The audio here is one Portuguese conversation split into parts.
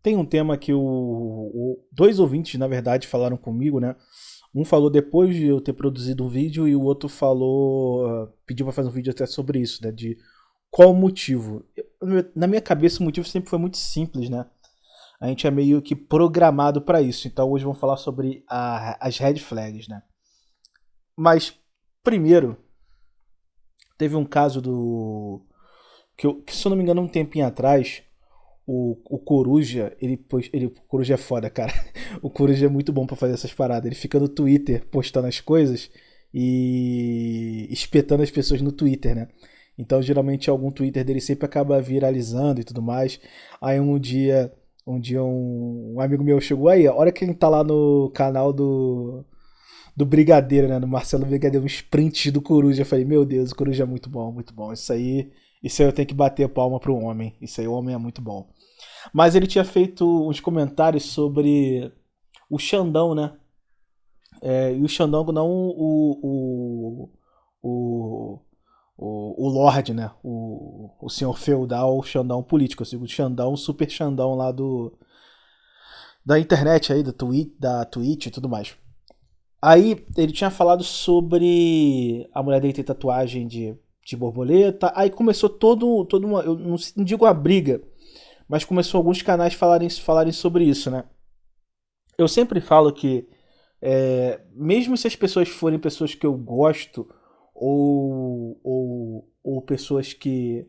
tem um tema que dois ouvintes, na verdade, falaram comigo, né? Um falou depois de eu ter produzido um vídeo e o outro falou, pediu pra fazer um vídeo até sobre isso, né? De qual o motivo. Na minha cabeça o motivo sempre foi muito simples, né? A gente é meio que programado pra isso. Então hoje vamos falar sobre as red flags, né? Mas primeiro, teve um caso que, se eu não me engano, um tempinho atrás, o Coruja, o Coruja é foda, cara. O Coruja é muito bom pra fazer essas paradas. Ele fica no Twitter postando as coisas e espetando as pessoas no Twitter, né? Então, geralmente, algum Twitter dele sempre acaba viralizando e tudo mais. Aí, um amigo meu chegou aí, a hora que ele tá lá no canal do Brigadeiro, né? Do Marcelo Brigadeiro, uns prints do Coruja. Eu falei, meu Deus, o Coruja é muito bom, muito bom. Isso aí eu tenho que bater palma pro homem. Isso aí, o homem é muito bom. Mas ele tinha feito uns comentários sobre o Xandão, né? E o Xandão não o, o Lorde, né? O senhor feudal, o Xandão político. O Xandão, o super Xandão lá da internet aí, da Twitch e tudo mais. Aí ele tinha falado sobre a mulher dele ter tatuagem de borboleta. Aí começou todo uma. Eu não digo a briga, mas começou alguns canais falarem sobre isso, né? Eu sempre falo que, mesmo se as pessoas forem pessoas que eu gosto, ou pessoas que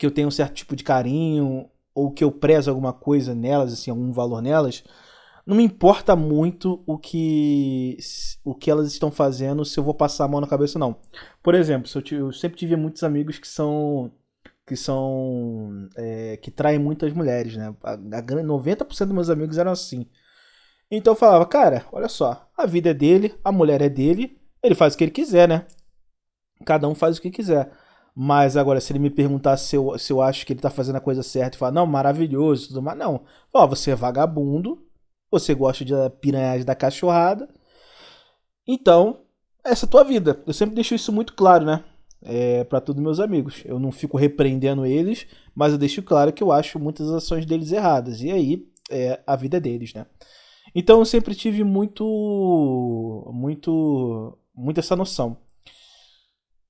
eu tenho um certo tipo de carinho, ou que eu prezo alguma coisa nelas, assim, algum valor nelas, não me importa muito o que elas estão fazendo, se eu vou passar a mão na cabeça ou não. Por exemplo, eu sempre tive muitos amigos que traem muitas mulheres, né? 90% dos meus amigos eram assim. Então eu falava, cara, olha só, a vida é dele, a mulher é dele, ele faz o que ele quiser, né? Cada um faz o que quiser. Mas agora, se ele me perguntar se eu acho que ele tá fazendo a coisa certa e falar, não, maravilhoso, tudo mais, não. Ó, você é vagabundo, você gosta de piranhagem da cachorrada, então, essa é a tua vida. Eu sempre deixo isso muito claro, né? Para todos meus amigos. Eu não fico repreendendo eles, mas eu deixo claro que eu acho muitas ações deles erradas. E aí, a vida é deles, né? Então eu sempre tive muito essa noção.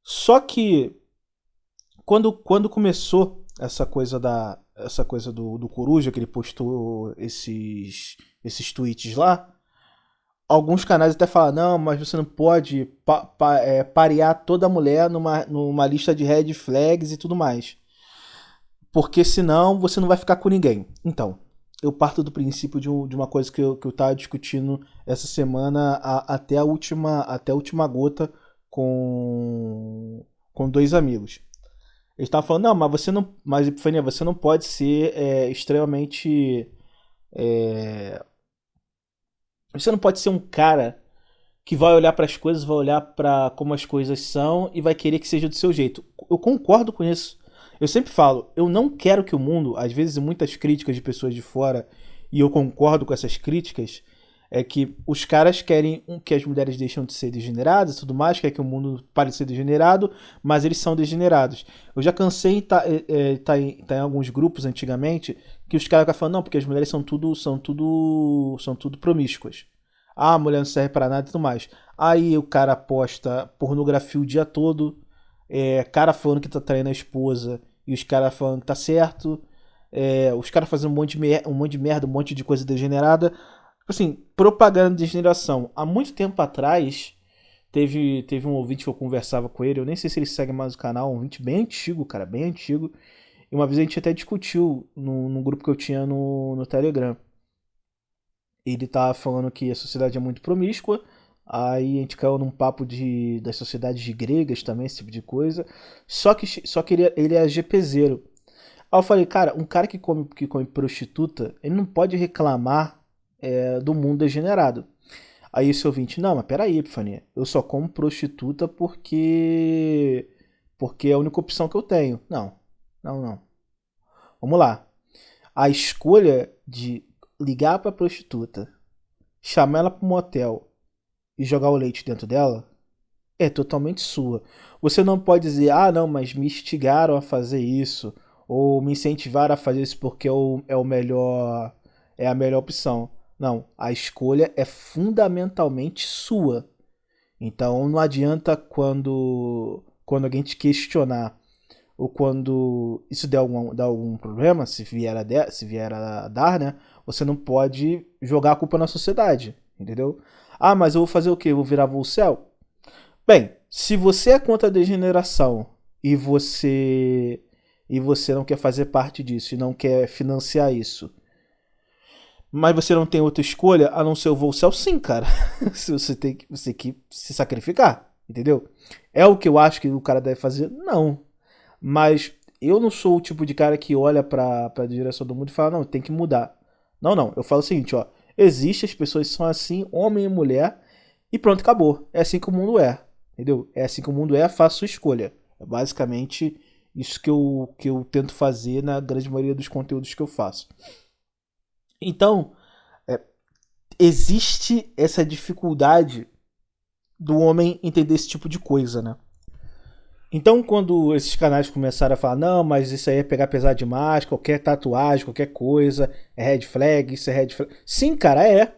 Só que quando começou essa coisa do Coruja, que ele postou esses tweets lá, alguns canais até falam, não, mas você não pode parear toda mulher numa lista de red flags e tudo mais. Porque senão você não vai ficar com ninguém. Então, eu parto do princípio de uma coisa que eu tava discutindo essa semana até a última gota com dois amigos. Eles estavam falando, não, mas você não. Mas, Epifania, você não pode ser extremamente. é, Você não pode ser um cara que vai olhar para as coisas, vai olhar para como as coisas são e vai querer que seja do seu jeito. Eu concordo com isso. Eu sempre falo, eu não quero que o mundo, às vezes muitas críticas de pessoas de fora, e eu concordo com essas críticas, é que os caras querem que as mulheres deixem de ser degeneradas e tudo mais, quer que o mundo pare de ser degenerado, mas eles são degenerados. Eu já cansei de tá em alguns grupos antigamente que os caras ficam falando, não, porque as mulheres são tudo promíscuas. Ah, a mulher não serve pra nada e tudo mais. Aí o cara posta pornografia o dia todo, cara falando que tá traindo a esposa e os caras falando que tá certo, os caras fazendo um monte de merda, um monte de coisa degenerada. Tipo assim, propaganda de degeneração. Há muito tempo atrás, teve um ouvinte que eu conversava com ele, eu nem sei se ele segue mais o canal, um ouvinte bem antigo, cara, bem antigo. E uma vez a gente até discutiu num grupo que eu tinha no Telegram. Ele tava falando que a sociedade é muito promíscua. Aí a gente caiu num papo das sociedades gregas também, esse tipo de coisa. Só que ele é GPZero. Aí eu falei, cara, um cara que come prostituta, ele não pode reclamar do mundo degenerado. Aí esse ouvinte, não, mas peraí, Epifania, eu só como prostituta porque é a única opção que eu tenho. Não, não, não. Vamos lá. A escolha de ligar pra prostituta, chamar ela para um motel e jogar o leite dentro dela é totalmente sua. Você não pode dizer, ah, não, mas me instigaram a fazer isso. ou me incentivar a fazer isso porque é o melhor, é a melhor opção. Não, a escolha é fundamentalmente sua. Então não adianta quando alguém te questionar ou quando isso der algum problema, se vier a dar, né? Você não pode jogar a culpa na sociedade, entendeu? Ah, mas eu vou fazer o quê? Eu vou virar céu? Bem, se você é contra a degeneração e você não quer fazer parte disso e não quer financiar isso, mas você não tem outra escolha a não ser o voo céu, sim, cara. Se você tem que se sacrificar, entendeu? É o que eu acho que o cara deve fazer? Não. Mas eu não sou o tipo de cara que olha pra direção do mundo e fala, não, tem que mudar. Não, não. Eu falo o seguinte, ó. Existe, as pessoas são assim, homem e mulher, e pronto, acabou. É assim que o mundo é. Entendeu? É assim que o mundo é, faça sua escolha. É basicamente isso que eu tento fazer na grande maioria dos conteúdos que eu faço. Então, é, existe essa dificuldade do homem entender esse tipo de coisa, né? Então, quando esses canais começaram a falar, não, mas isso aí é pegar pesado demais, qualquer tatuagem, qualquer coisa, é red flag, isso é red flag. Sim, cara, é.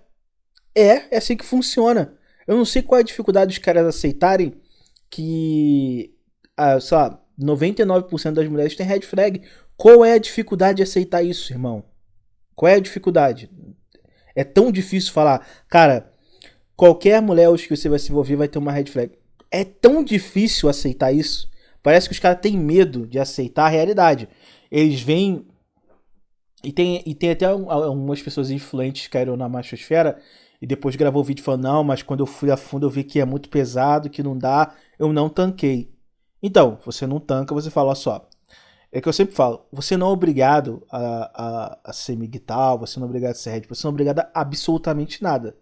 É assim que funciona. Eu não sei qual é a dificuldade dos caras aceitarem que, sei lá, 99% das mulheres têm red flag. Qual é a dificuldade de aceitar isso, irmão? Qual é a dificuldade? É tão difícil falar, cara, qualquer mulher hoje que você vai se envolver vai ter uma red flag. É tão difícil aceitar isso. Parece que os caras têm medo de aceitar a realidade. Eles vêm. E tem até algumas pessoas influentes que caíram na machosfera e depois gravou o vídeo falando: não, mas quando eu fui a fundo eu vi que é muito pesado, que não dá, eu não tanquei. Então, você não tanca, você fala: olha só. É que eu sempre falo: você não é obrigado a ser migtal, você não é obrigado a ser red, você não é obrigado a absolutamente nada.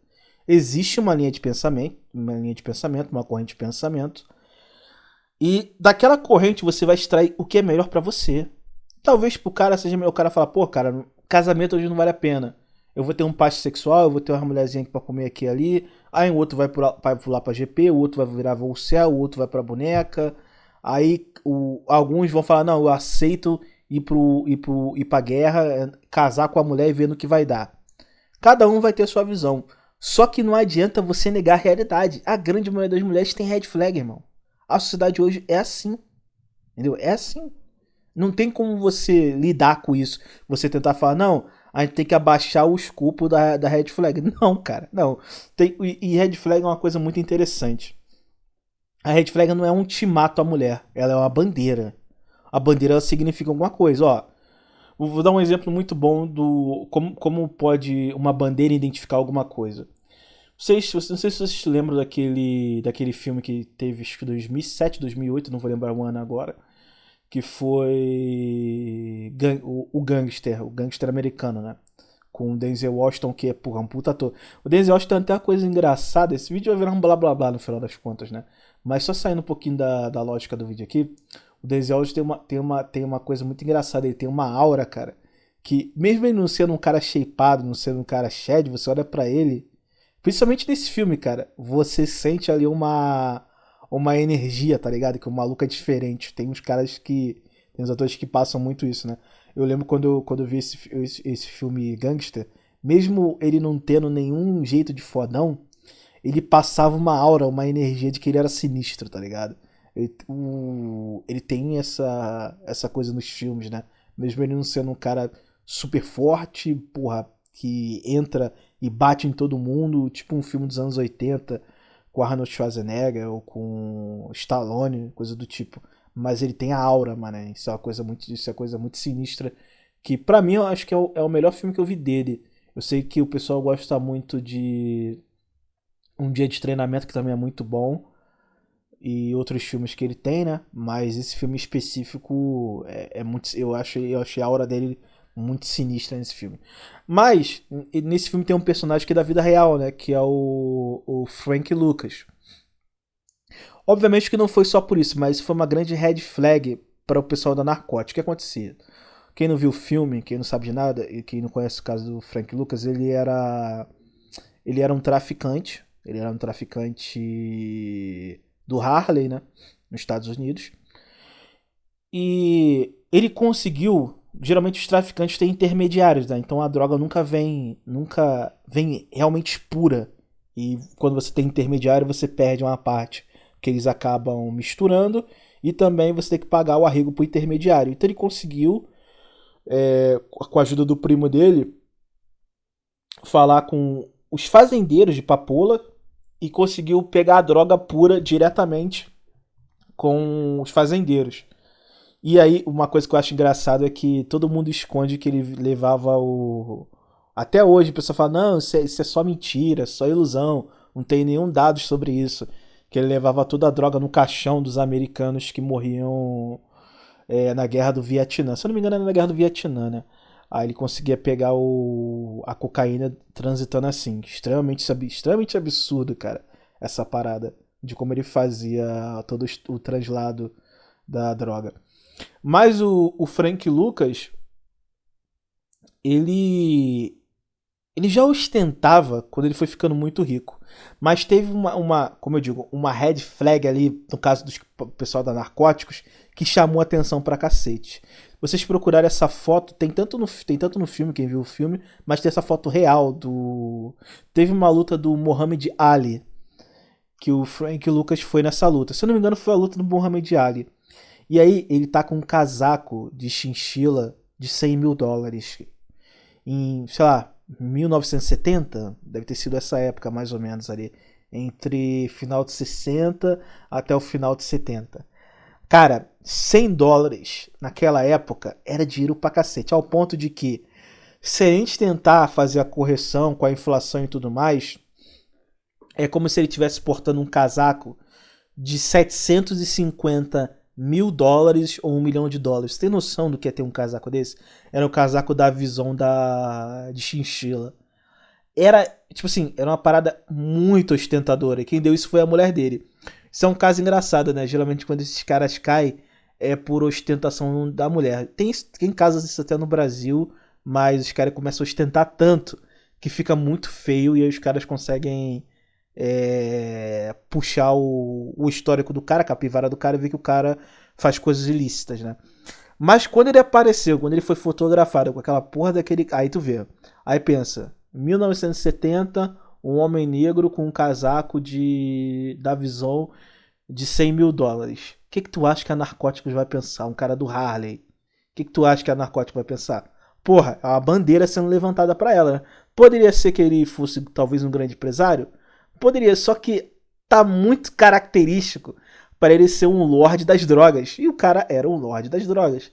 Existe uma corrente de pensamento, e daquela corrente você vai extrair o que é melhor pra você. Talvez pro cara seja melhor o cara falar: pô, cara, casamento hoje não vale a pena. Eu vou ter um passe sexual, eu vou ter uma mulherzinha aqui pra comer aqui e ali. Aí o outro vai pular pra GP, o outro vai virar voo céu, o outro vai pra boneca. Aí alguns vão falar: não, eu aceito ir pra guerra, casar com a mulher e ver no que vai dar. Cada um vai ter a sua visão. Só que não adianta você negar a realidade. A grande maioria das mulheres tem red flag, irmão. A sociedade hoje é assim. Entendeu? É assim. Não tem como você lidar com isso. Você tentar falar, não, a gente tem que abaixar o escopo da red flag. Não, cara, não. E red flag é uma coisa muito interessante. A red flag não é um ultimato à mulher, ela é uma bandeira. A bandeira ela significa alguma coisa, ó. Vou dar um exemplo muito bom do como pode uma bandeira identificar alguma coisa. Não sei se vocês se lembram daquele filme que teve, acho que 2007, 2008, não vou lembrar o ano agora, que foi o gangster americano, né? Com o Denzel Washington, que é, porra, um puta ator. O Denzel Washington tem até uma coisa engraçada, esse vídeo vai virar um blá blá blá no final das contas, né? Mas só saindo um pouquinho da lógica do vídeo aqui, o Denzel Washington tem uma coisa muito engraçada, ele tem uma aura, cara, que mesmo ele não sendo um cara shapeado, não sendo um cara shed, você olha pra ele, principalmente nesse filme, cara, você sente ali uma energia, tá ligado? Que o maluco é diferente. Tem uns caras que. Tem uns atores que passam muito isso, né? Eu lembro quando eu vi esse filme Gangster, mesmo ele não tendo nenhum jeito de fodão, ele passava uma aura, uma energia de que ele era sinistro, tá ligado? Ele tem essa coisa nos filmes, né? Mesmo ele não sendo um cara super forte, porra, que entra e bate em todo mundo, tipo um filme dos anos 80 com Arnold Schwarzenegger ou com Stallone, coisa do tipo. Mas ele tem a aura, mano. Isso é uma coisa muito sinistra. Que pra mim eu acho que é o melhor filme que eu vi dele. Eu sei que o pessoal gosta muito de Um Dia de Treinamento, que também é muito bom. E outros filmes que ele tem, né? Mas esse filme específico é muito. Eu achei a aura dele muito sinistra nesse filme. Mas nesse filme tem um personagem que é da vida real, né? Que é o Frank Lucas. Obviamente que não foi só por isso, mas foi uma grande red flag para o pessoal da Narcótica. O que acontecia? Quem não viu o filme, quem não sabe de nada e quem não conhece o caso do Frank Lucas, ele era um traficante. Ele era um traficante do Harley, né? Nos Estados Unidos. E ele conseguiu. Geralmente os traficantes têm intermediários, né? Então a droga nunca vem realmente pura. E quando você tem intermediário, você perde uma parte. Porque eles acabam misturando. E também você tem que pagar o arrego pro intermediário. Então ele conseguiu, com a ajuda do primo dele, falar com os fazendeiros de Papoula e conseguiu pegar a droga pura diretamente com os fazendeiros. E aí, uma coisa que eu acho engraçado é que todo mundo esconde que ele levava o. Até hoje, a pessoa fala: não, isso é só mentira, só ilusão, não tem nenhum dado sobre isso. Que ele levava toda a droga no caixão dos americanos que morriam na guerra do Vietnã. Se eu não me engano, era na guerra do Vietnã, né? Aí ele conseguia pegar a cocaína transitando assim. Extremamente absurdo, cara, essa parada de como ele fazia todo o translado da droga. Mas o Frank Lucas, ele ele já ostentava quando ele foi ficando muito rico. Mas teve como eu digo, uma red flag ali, no caso do pessoal da Narcóticos, que chamou atenção pra cacete. Vocês procurarem essa foto, tem tanto no filme, quem viu o filme, mas tem essa foto real do. Teve uma luta do Muhammad Ali, que o Frank Lucas foi nessa luta. Se eu não me engano, foi a luta do Muhammad Ali. E aí, ele tá com um casaco de chinchila de US$ 100.000 em, sei lá, 1970, deve ter sido essa época mais ou menos ali, entre final de 60 até o final de 70. Cara, US$ 100 naquela época era dinheiro pra cacete, ao ponto de que, se a gente tentar fazer a correção com a inflação e tudo mais, é como se ele estivesse portando um casaco de US$ 750.000 ou US$ 1 milhão. Você tem noção do que é ter um casaco desse? Era o casaco da Vison de chinchila. Era, tipo assim, era uma parada muito ostentadora. E quem deu isso foi a mulher dele. Isso é um caso engraçado, né? Geralmente quando esses caras caem é por ostentação da mulher. Tem casos isso até no Brasil, mas os caras começam a ostentar tanto que fica muito feio e aí os caras conseguem puxar o histórico do cara, a capivara do cara e ver que o cara faz coisas ilícitas, né? Mas quando ele apareceu, quando ele foi fotografado com aquela porra daquele. Aí tu vê. Aí pensa, 1970, um homem negro com um casaco da Vison de US$ 100.000. O que tu acha que a Narcóticos vai pensar? Um cara do Harley. O que tu acha que a Narcóticos vai pensar? Porra, é uma bandeira sendo levantada pra ela, né? Poderia ser que ele fosse talvez um grande empresário? Poderia, só que tá muito característico para ele ser um lorde das drogas. E o cara era um lorde das drogas.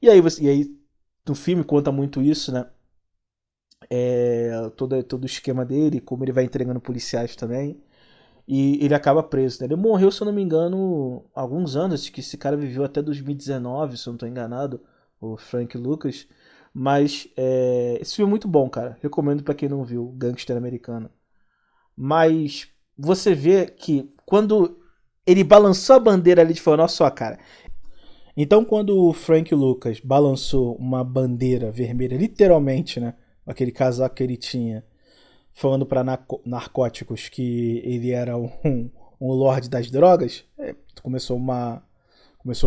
E aí no filme conta muito isso, né? Todo o esquema dele, como ele vai entregando policiais também. E ele acaba preso, né? Ele morreu, se eu não me engano, há alguns anos. Acho que esse cara viveu até 2019, se eu não estou enganado. O Frank Lucas. Mas esse filme é muito bom, cara. Recomendo para quem não viu, Gangster Americano. Mas você vê que quando ele balançou a bandeira ali de fora, olha só, cara. Então quando o Frank Lucas balançou uma bandeira vermelha, literalmente, né? Aquele casaco que ele tinha, falando para narcóticos que ele era um lorde das drogas, começou uma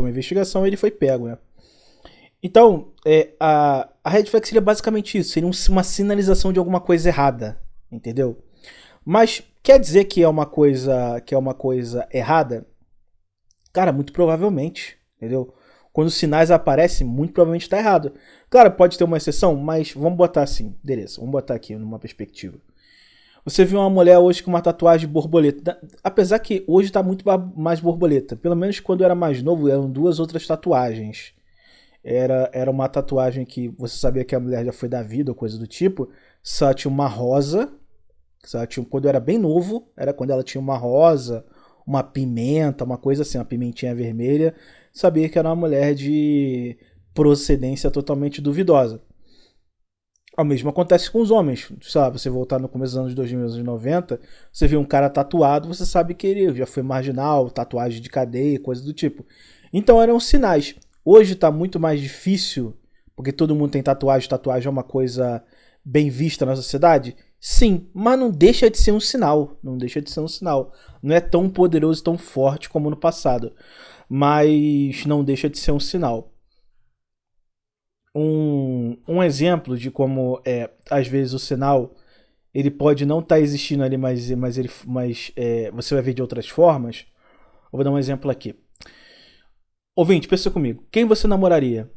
investigação e ele foi pego, né? Então, a Red Flag seria basicamente isso, seria uma sinalização de alguma coisa errada, entendeu? Mas quer dizer que é uma coisa errada? Cara, muito provavelmente, entendeu? Quando os sinais aparecem, muito provavelmente está errado. Claro, pode ter uma exceção, mas vamos botar assim, beleza, vamos botar aqui numa perspectiva. Você viu uma mulher hoje com uma tatuagem de borboleta. Apesar que hoje está muito mais borboleta. Pelo menos quando eu era mais novo, eram duas outras tatuagens. Era uma tatuagem que você sabia que a mulher já foi da vida ou coisa do tipo. Só tinha uma rosa. Quando eu era bem novo, era quando ela tinha uma rosa, uma pimenta, uma coisa assim, uma pimentinha vermelha. Sabia que era uma mulher de procedência totalmente duvidosa. O mesmo acontece com os homens. Sei lá, você voltar no começo dos anos 2000, anos 90, você vê um cara tatuado, você sabe que ele já foi marginal, tatuagem de cadeia, coisa do tipo. Então eram sinais. Hoje está muito mais difícil, porque todo mundo tem tatuagem. Tatuagem é uma coisa bem vista na sociedade. Sim, mas não deixa de ser um sinal. Não deixa de ser um sinal. Não é tão poderoso, tão forte como no passado. mas não deixa de ser um sinal. Um exemplo de como às vezes o sinal ele pode não estar existindo ali, mas você vai ver de outras formas. Eu vou dar um exemplo aqui. Ouvinte, pensa comigo. Quem você namoraria?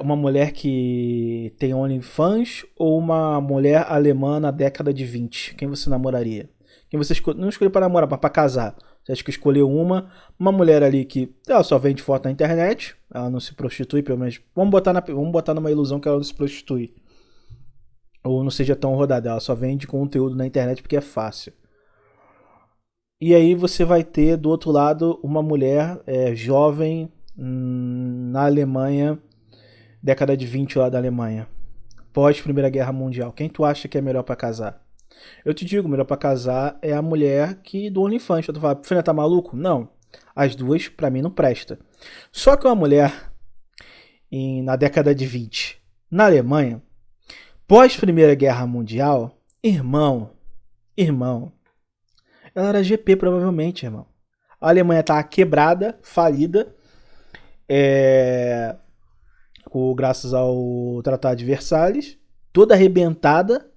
Uma mulher que tem OnlyFans ou uma mulher alemã na década de 20? Quem você namoraria? Quem você não escolheu para namorar, mas para casar? Você acha que escolheu uma mulher ali que ela só vende foto na internet, ela não se prostitui, pelo menos. Vamos botar numa ilusão que ela não se prostitui. Ou não seja tão rodada, ela só vende conteúdo na internet porque é fácil. E aí você vai ter do outro lado uma mulher jovem na Alemanha, década de 20 lá da Alemanha, pós Primeira Guerra Mundial. Quem tu acha que é melhor pra casar? Eu te digo, melhor pra casar é a mulher que do OnlyFans. Tu fala, filha, tá maluco? Não. As duas, pra mim, não presta. Só que uma mulher na década de 20, na Alemanha, pós Primeira Guerra Mundial, irmão, ela era GP provavelmente, irmão. A Alemanha tava quebrada, falida, graças ao Tratado de Versalhes, toda arrebentada.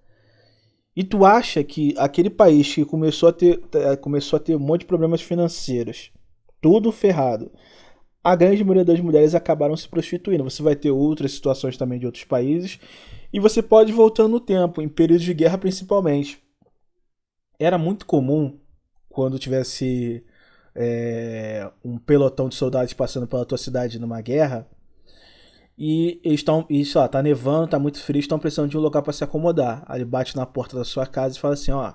E tu acha que aquele país que começou a ter um monte de problemas financeiros, tudo ferrado, a grande maioria das mulheres acabaram se prostituindo. Você vai ter outras situações também de outros países. E você pode ir voltando no tempo, em períodos de guerra principalmente. Era muito comum, quando tivesse um pelotão de soldados passando pela tua cidade numa guerra, e eles estão, sei lá, tá nevando, tá muito frio, estão precisando de um lugar para se acomodar. Aí ele bate na porta da sua casa e fala assim, ó,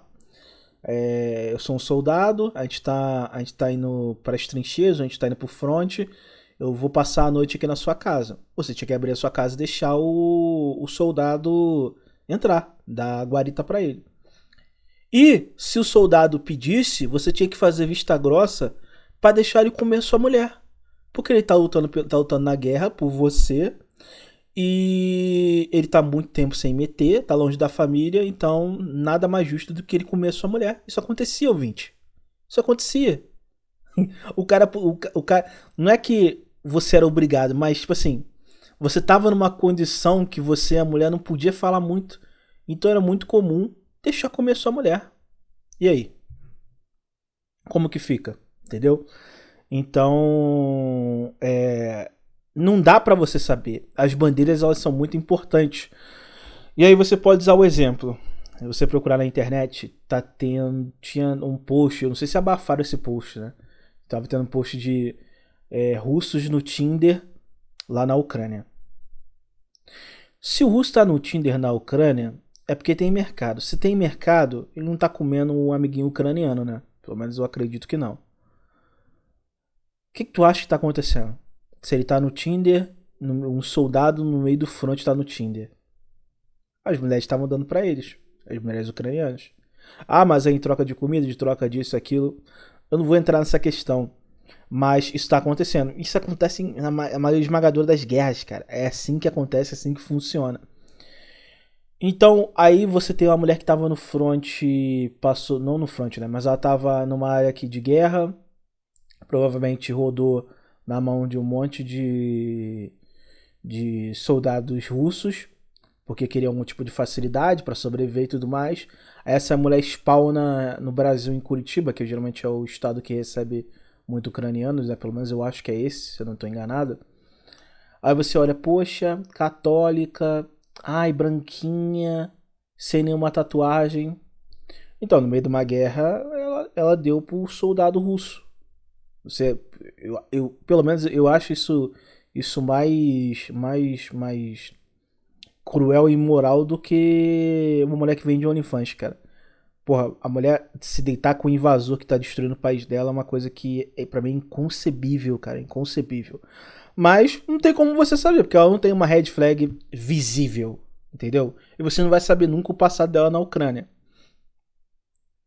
eu sou um soldado, a gente tá indo para as trincheiras, a gente tá indo pro fronte, eu vou passar a noite aqui na sua casa. Você tinha que abrir a sua casa e deixar o soldado entrar, dar a guarita para ele. E se o soldado pedisse, você tinha que fazer vista grossa para deixar ele comer sua mulher. Porque ele tá lutando na guerra por você. E ele tá muito tempo sem meter, tá longe da família. Então nada mais justo do que ele comer sua mulher. Isso acontecia, ouvinte. Isso acontecia. O cara. Não é que você era obrigado, mas tipo assim. Você tava numa condição que você, a mulher, não podia falar muito. Então era muito comum deixar comer sua mulher. E aí? Como que fica? Entendeu? Então, não dá pra você saber. As bandeiras, elas são muito importantes. E aí você pode usar o exemplo. Você procurar na internet, tinha um post, eu não sei se abafaram esse post, né? Tava tendo um post de russos no Tinder lá na Ucrânia. Se o russo tá no Tinder na Ucrânia, é porque tem mercado. Se tem mercado, ele não tá comendo um amiguinho ucraniano, né? Pelo menos eu acredito que não. O que tu acha que tá acontecendo? Se ele tá no Tinder, um soldado no meio do front tá no Tinder. As mulheres estavam dando pra eles. As mulheres ucranianas. Ah, mas aí em troca de comida, de troca disso, aquilo. Eu não vou entrar nessa questão. Mas isso tá acontecendo. Isso acontece na maioria esmagadora das guerras, cara. É assim que acontece, é assim que funciona. Então, aí você tem uma mulher que tava no front, passou, não no front, né, mas ela tava numa área aqui de guerra, provavelmente rodou na mão de um monte de soldados russos, porque queria algum tipo de facilidade para sobreviver e tudo mais. Aí essa mulher spawna no Brasil, em Curitiba, que geralmente é o estado que recebe muito ucranianos, né, pelo menos eu acho que é esse, se eu não tô enganado. Aí você olha, poxa, católica, ai, branquinha, sem nenhuma tatuagem. Então, no meio de uma guerra, ela deu pro soldado russo. Pelo menos eu acho isso mais cruel e imoral do que uma mulher que vende OnlyFans, cara. Porra, a mulher se deitar com o invasor que tá destruindo o país dela é uma coisa que pra mim é inconcebível, cara, inconcebível. Mas não tem como você saber, porque ela não tem uma red flag visível, entendeu? E você não vai saber nunca o passado dela na Ucrânia.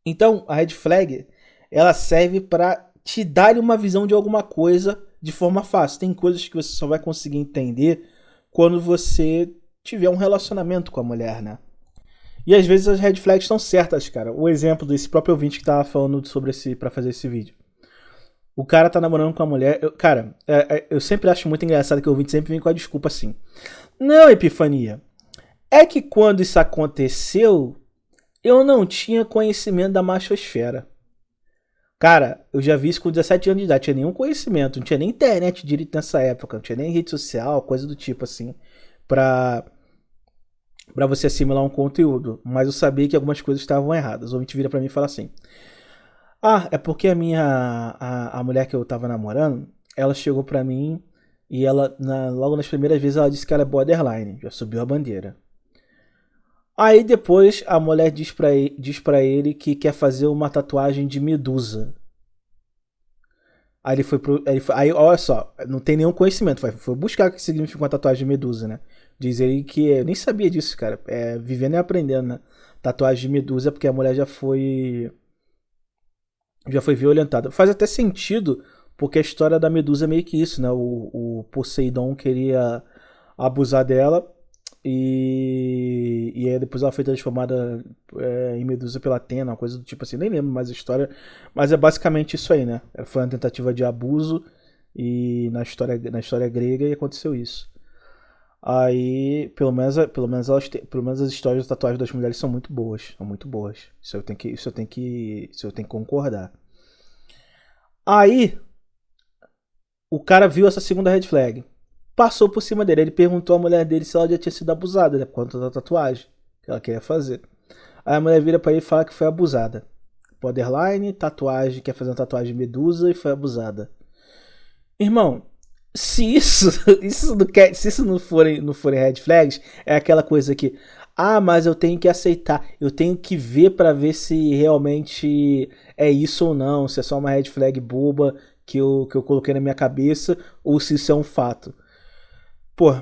Então, a red flag, ela serve pra te dar uma visão de alguma coisa de forma fácil. Tem coisas que você só vai conseguir entender quando você tiver um relacionamento com a mulher, né? E às vezes as red flags estão certas, cara. O exemplo desse próprio ouvinte que tava falando sobre pra fazer esse vídeo. O cara tá namorando com a mulher. Cara, eu sempre acho muito engraçado que o ouvinte sempre vem com a desculpa assim. Não, Epifania. É que quando isso aconteceu, eu não tinha conhecimento da machosfera. Cara, eu já vi isso com 17 anos de idade, não tinha nenhum conhecimento, não tinha nem internet direito nessa época, não tinha nem rede social, coisa do tipo assim, pra, pra você assimilar um conteúdo. Mas eu sabia que algumas coisas estavam erradas. O ouvinte vira pra mim e fala assim: Ah, é porque a mulher que eu tava namorando, ela chegou pra mim e ela, logo nas primeiras vezes, ela disse que ela é borderline, já subiu a bandeira. Aí depois a mulher diz pra ele que quer fazer uma tatuagem de medusa. Aí ele foi pro. Aí, olha só, não tem nenhum conhecimento. Foi buscar o que significa uma tatuagem de medusa, né? Diz ele que. Eu nem sabia disso, cara. É, vivendo e aprendendo, né? Tatuagem de medusa é porque a mulher já foi. Já foi violentada. Faz até sentido, porque a história da medusa é meio que isso, né? O Poseidon queria abusar dela. E aí depois ela foi transformada em Medusa pela Atena, uma coisa do tipo assim, nem lembro mais a história, mas é basicamente isso aí, né? Foi uma tentativa de abuso e na história grega e aconteceu isso. Aí, pelo menos as histórias de tatuagem das mulheres são muito boas, são muito boas. Isso eu tenho que concordar. Aí, o cara viu essa segunda red flag, passou por cima dele. Ele perguntou à mulher dele se ela já tinha sido abusada, né? Por conta da tatuagem que ela queria fazer. Aí a mulher vira pra ele e fala que foi abusada. Borderline, tatuagem, quer fazer uma tatuagem de medusa e foi abusada. Irmão, se isso, se isso não forem red flags, é aquela coisa que, mas eu tenho que aceitar, eu tenho que ver pra ver se realmente é isso ou não, se é só uma red flag boba que eu coloquei na minha cabeça ou se isso é um fato. Pô,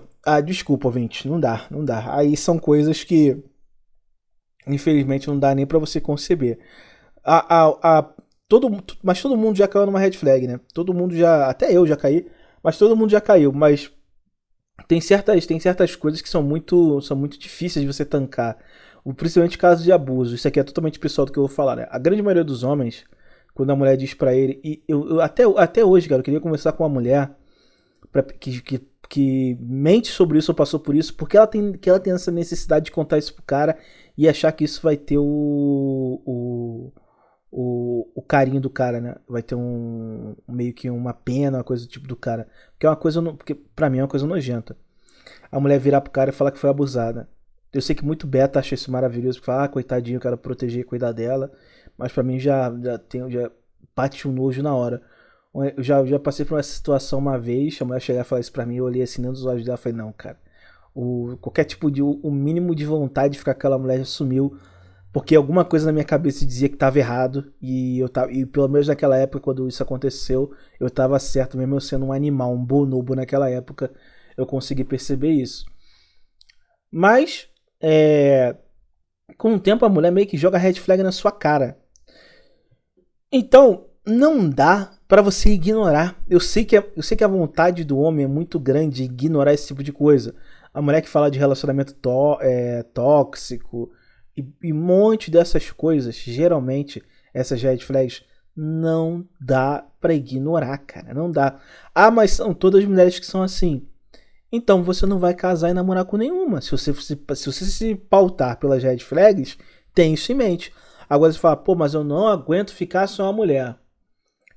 desculpa, ouvinte, não dá, não dá. Aí são coisas que, infelizmente, não dá nem pra você conceber. A, a, a, mas todo mundo já caiu numa red flag, né? Todo mundo já, até eu já caí, mas todo mundo já caiu. Mas tem certas coisas que são muito difíceis de você tancar. Principalmente casos de abuso. Isso aqui é totalmente pessoal do que eu vou falar, né? A grande maioria dos homens, quando a mulher diz pra ele, e até hoje, cara, eu queria conversar com uma mulher que mente sobre isso ou passou por isso, porque ela tem essa necessidade de contar isso pro cara e achar que isso vai ter o carinho do cara, né? Vai ter meio que uma pena, uma coisa do tipo do cara. Porque é uma coisa, porque pra mim é uma coisa nojenta. A mulher virar pro cara e falar que foi abusada. Eu sei que muito beta acha isso maravilhoso, porque fala, coitadinho, eu quero proteger e cuidar dela. Mas pra mim já bate um nojo na hora. Eu já passei por uma situação uma vez, a mulher chegar e falar isso pra mim, eu olhei assim dentro dos olhos dela e falei, não, cara. Qualquer tipo o mínimo de vontade de ficar com aquela mulher já sumiu. Porque alguma coisa na minha cabeça dizia que estava errado. E pelo menos naquela época, quando isso aconteceu, eu estava certo, mesmo eu sendo um animal, um bonobo naquela época, eu consegui perceber isso. Mas, com o tempo, a mulher meio que joga red flag na sua cara. Então, não dá pra você ignorar. Eu sei que a vontade do homem é muito grande de ignorar esse tipo de coisa. A mulher que fala de relacionamento tóxico e um monte dessas coisas, geralmente, essas red flags, não dá pra ignorar, cara. Não dá. Mas são todas mulheres que são assim. Então você não vai casar e namorar com nenhuma. Se você se pautar pelas red flags, tem isso em mente. Agora você fala, pô, mas eu não aguento ficar sem uma mulher.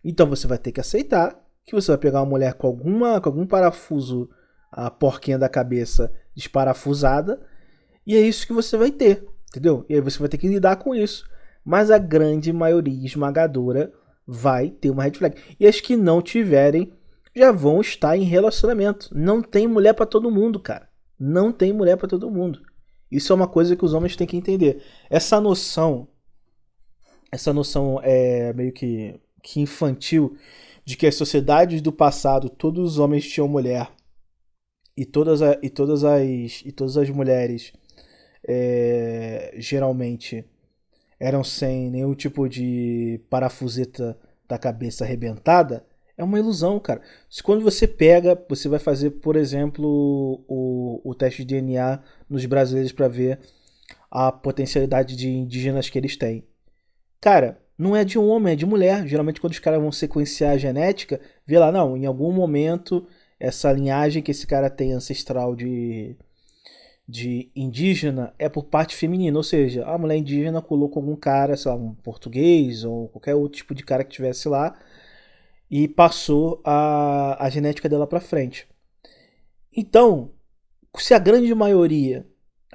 Então você vai ter que aceitar que você vai pegar uma mulher com algum parafuso, a porquinha da cabeça desparafusada, e é isso que você vai ter, entendeu? E aí você vai ter que lidar com isso. Mas a grande maioria esmagadora vai ter uma red flag. E as que não tiverem já vão estar em relacionamento. Não tem mulher pra todo mundo, cara. Não tem mulher pra todo mundo. Isso é uma coisa que os homens têm que entender. Essa noção é meio que infantil de que as sociedades do passado, todos os homens tinham mulher e todas as mulheres geralmente eram sem nenhum tipo de parafuseta da cabeça arrebentada, é uma ilusão, cara. Quando você pega, você vai fazer, por exemplo, o teste de DNA nos brasileiros para ver a potencialidade de indígenas que eles têm. Cara, não é de um homem, é de mulher. Geralmente quando os caras vão sequenciar a genética, vê lá, não, em algum momento essa linhagem que esse cara tem ancestral de indígena é por parte feminina, ou seja, a mulher indígena colocou algum cara, sei lá, um português ou qualquer outro tipo de cara que tivesse lá e passou a genética dela pra frente. Então, se a grande maioria